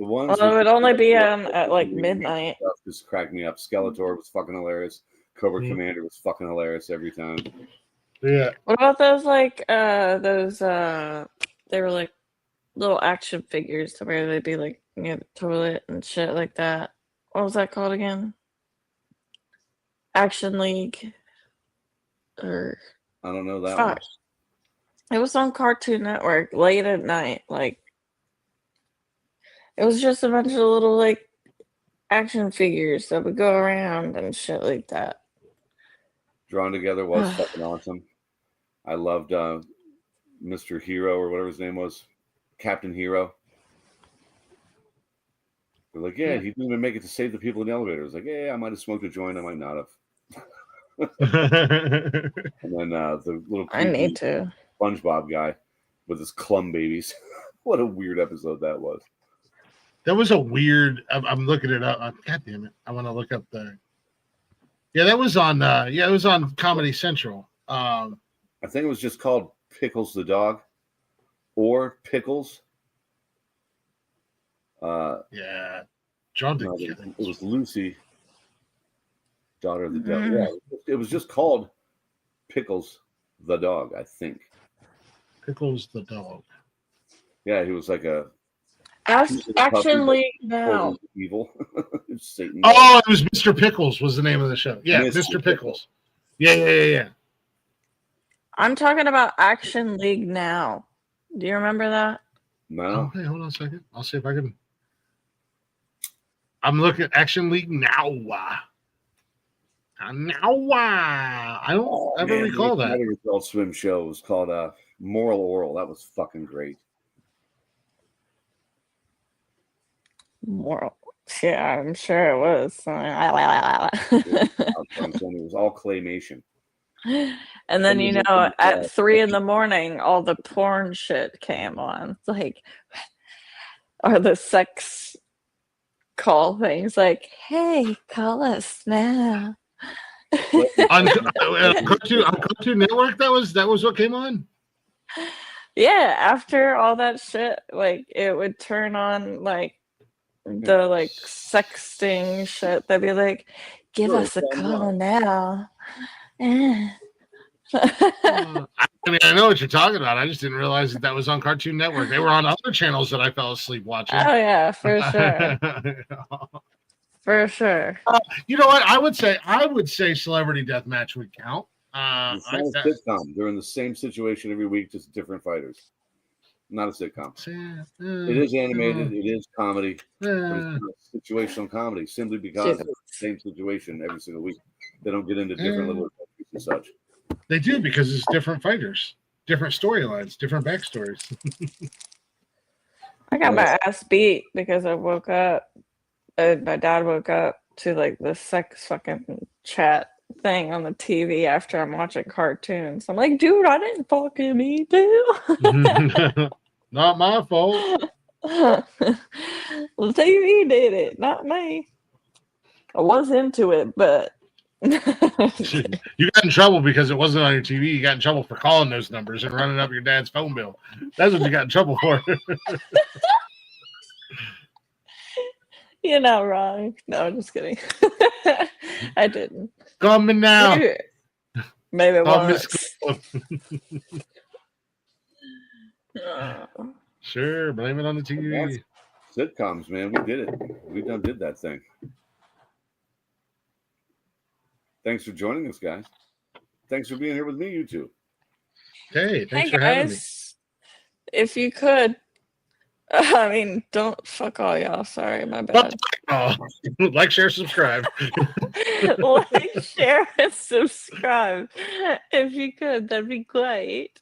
Although it would only be at like midnight. Just cracked me up. Skeletor was fucking hilarious. Cobra Commander was fucking hilarious every time. Yeah. What about those they were like little action figures to where they'd be like near the toilet and shit like that. What was that called again? Action League. Or I don't know that one. It was on Cartoon Network late at night. Like It was just a bunch of little like action figures that would go around and shit like that. Drawn together was fucking awesome. I loved Mr. Hero or whatever his name was, Captain Hero. They're like, yeah, he didn't even make it to save the people in the elevator. It's like, yeah, I might have smoked a joint, I might not have. And then the little I need to SpongeBob guy with his Clum babies. What a weird episode that was. That was a weird. I'm looking it up. God damn it! I want to look up the. Yeah, that was on. It was on Comedy Central. I think it was just called Pickles the Dog, or Pickles. Yeah, John. No, it was Lucy, daughter of the dog. Yeah, it was just called Pickles the Dog, I think. Pickles the Dog. Yeah, he was like a. Action League Now. Evil. Satan. Oh, it was Mr. Pickles was the name of the show. Yeah, Mr. Pickles. Yeah. I'm talking about Action League Now. Do you remember that? No. Okay, hold on a second. I'll see if I can. I'm looking at Action League Now. I don't ever recall that. Another Adult Swim show was called Moral Oral. That was fucking great. Moral. Yeah, I'm sure it was. It was all claymation. And then, at 3 a.m, all the porn shit came on. It's like, or the sex call things like, hey, call us now. on Cartoon Network, that was what came on? Yeah, after all that shit, like, it would turn on, like, the, like, sexting shit. They'd be like, give us a call now. I mean, I know what you're talking about. I just didn't realize that was on Cartoon Network. They were on other channels that I fell asleep watching. Oh, yeah, for sure. For sure. You know what? I would say Celebrity Deathmatch would count. It's not a sitcom. They're in the same situation every week, just different fighters. Not a sitcom. It is animated. It is comedy. But it's not situational comedy simply because it's the same situation every single week. They don't get into different little countries and such. They do because it's different fighters, different storylines, different backstories. I got my ass beat because I woke up. My dad woke up to like the sex fucking chat thing on the TV after I'm watching cartoons. I'm like, dude, I didn't fucking me too. Not my fault. The TV did it, not me. I was into it, but you got in trouble because it wasn't on your TV. You got in trouble for calling those numbers and running up your dad's phone bill. That's what you got in trouble for. You're not wrong. No, I'm just kidding. I didn't. Coming now. Maybe once. Sure, blame it on the TV. Sitcoms, man. We did it. We did that thing. Thanks for joining us, guys. Thanks for being here with me, you two. Hey, thanks for having me. If you could, I mean, don't fuck all y'all. Sorry, my bad. Like, share, subscribe. Like, share, and subscribe. If you could, that'd be great.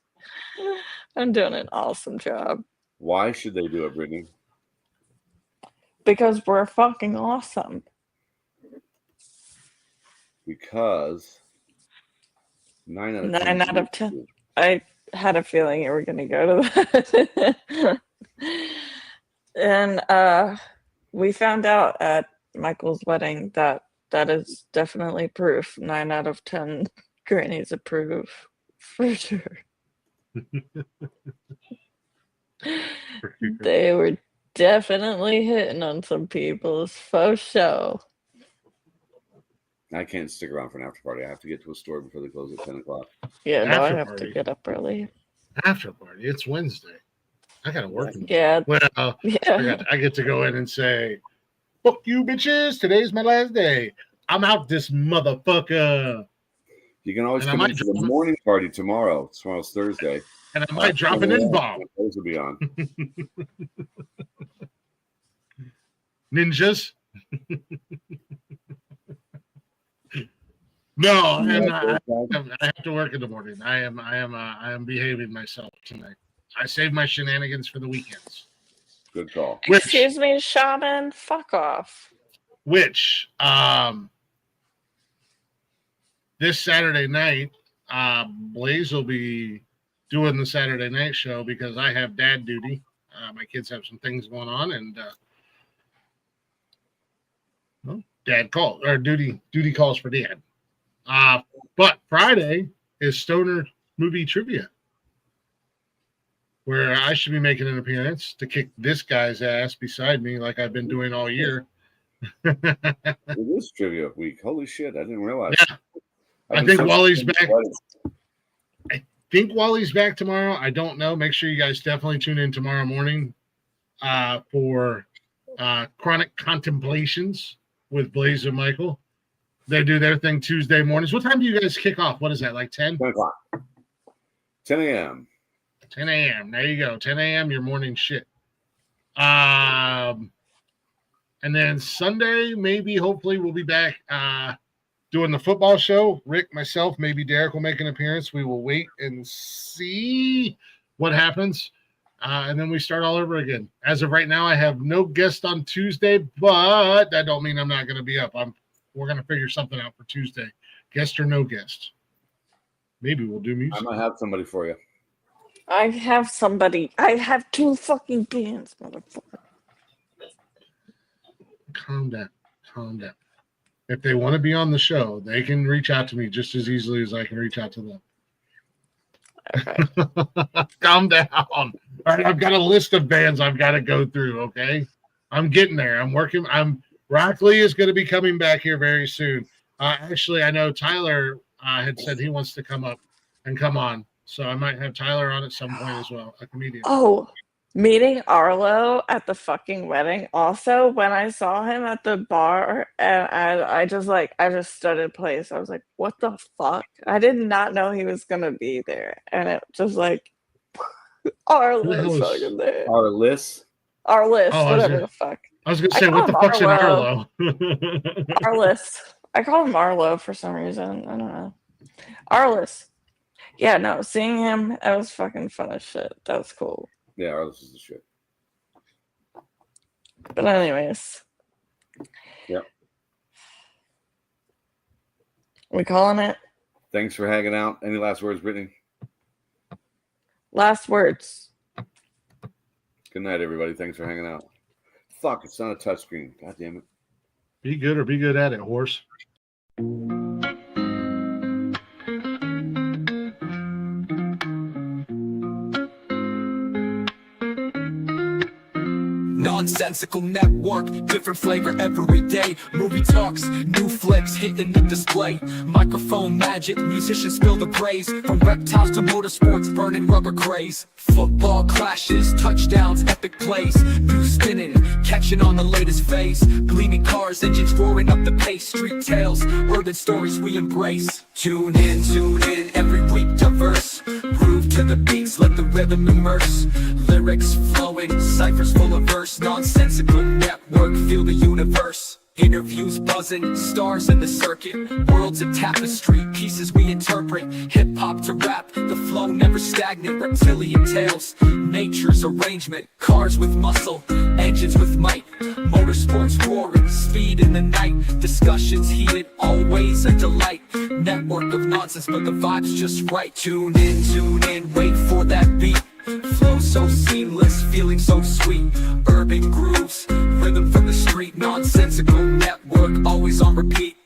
I'm doing an awesome job. Why should they do it, Brittany? Because we're fucking awesome. Because 9 out of 10. I had a feeling you were going to go to that. And we found out at Michael's wedding that is definitely proof. 9 out of 10 grannies approve. For sure. They were definitely hitting on some people's faux show. I can't stick around for an after party. I have to get to a store before they close at 10 o'clock. Yeah, no, I have to get up early. After party. It's Wednesday. I gotta work. Yeah. Well, yeah. I get to go in and say, "Fuck you, bitches! Today's my last day. I'm out this motherfucker." You can always come into the morning party tomorrow. Tomorrow's Thursday. And I might drop an N-bomb. Those will be on. ninjas. No, I have to work in the morning. I am behaving myself tonight. I save my shenanigans for the weekends. Good call. Excuse me, shaman. Fuck off. Which this Saturday night, Blaze will be doing the Saturday night show because I have dad duty. My kids have some things going on, and dad calls or duty calls for dad. But Friday is Stoner Movie Trivia, where I should be making an appearance to kick this guy's ass beside me like I've been doing all year. It is trivia week. Holy shit, I didn't realize. Yeah. I think Wally's back. I think Wally's back tomorrow. I don't know. Make sure you guys definitely tune in tomorrow morning for Chronic Contemplations with Blaze and Michael. They do their thing Tuesday mornings. What time do you guys kick off? What is that, like 10? 10 o'clock. 10 a.m. 10 a.m. There you go. 10 a.m. your morning shit. And then Sunday, maybe, hopefully, we'll be back doing the football show. Rick, myself, maybe Derek will make an appearance. We will wait and see what happens. And then we start all over again. As of right now, I have no guest on Tuesday, but that don't mean I'm not going to be up. We're going to figure something out for Tuesday. Guest or no guest. Maybe we'll do music. I might have somebody for you. I have somebody. I have 2 fucking bands, motherfucker. Calm down. If they want to be on the show, they can reach out to me just as easily as I can reach out to them. Okay. Calm down. All right, I've got a list of bands I've got to go through, okay? I'm getting there. I'm working. Rock Lee is going to be coming back here very soon. Actually, I know Tyler had said he wants to come up and come on. So I might have Tyler on at some point as well, a comedian. Oh, meeting Arlo at the fucking wedding. Also, when I saw him at the bar, and I just stood in place. I was like, what the fuck? I did not know he was going to be there. And it just like, Arlo's fucking there. Arliss, whatever the fuck. I was going to say, what the fuck's an Arlo? Arliss. I call him Arlo for some reason. I don't know. Arliss. Yeah, no, seeing him, that was fucking fun as shit. That was cool. Yeah, Arliss is the shit. But anyways. Yep. We calling it? Thanks for hanging out. Any last words, Brittany? Last words. Good night, everybody. Thanks for hanging out. Fuck, it's not a touchscreen. God damn it. Be good or be good at it, horse. Nonsensical network, different flavor every day. Movie talks, new flicks hitting the display. Microphone magic, musicians spill the praise. From reptiles to motorsports, burning rubber craze. Football clashes, touchdowns, epic plays. New spinning, catching on the latest phase. Gleaming cars, engines roaring up the pace. Street tales, urban stories we embrace. Tune in, every week diverse. Groove to the beats, let the rhythm immerse. Lyrics flowing, ciphers full of verse. Nonsensical network, feel the universe. Interviews buzzing, stars in the circuit. Worlds of tapestry, pieces we interpret. Hip-hop to rap, the flow never stagnant. Reptilian tales, nature's arrangement. Cars with muscle, engines with might. Motorsports roaring, speed in the night. Discussions heated, always a delight. Network of nonsense, but the vibe's just right. Tune in, wait for that beat. Flow so seamless, feeling so sweet. Urban grooves, rhythm from the street. Nonsensical network, always on repeat.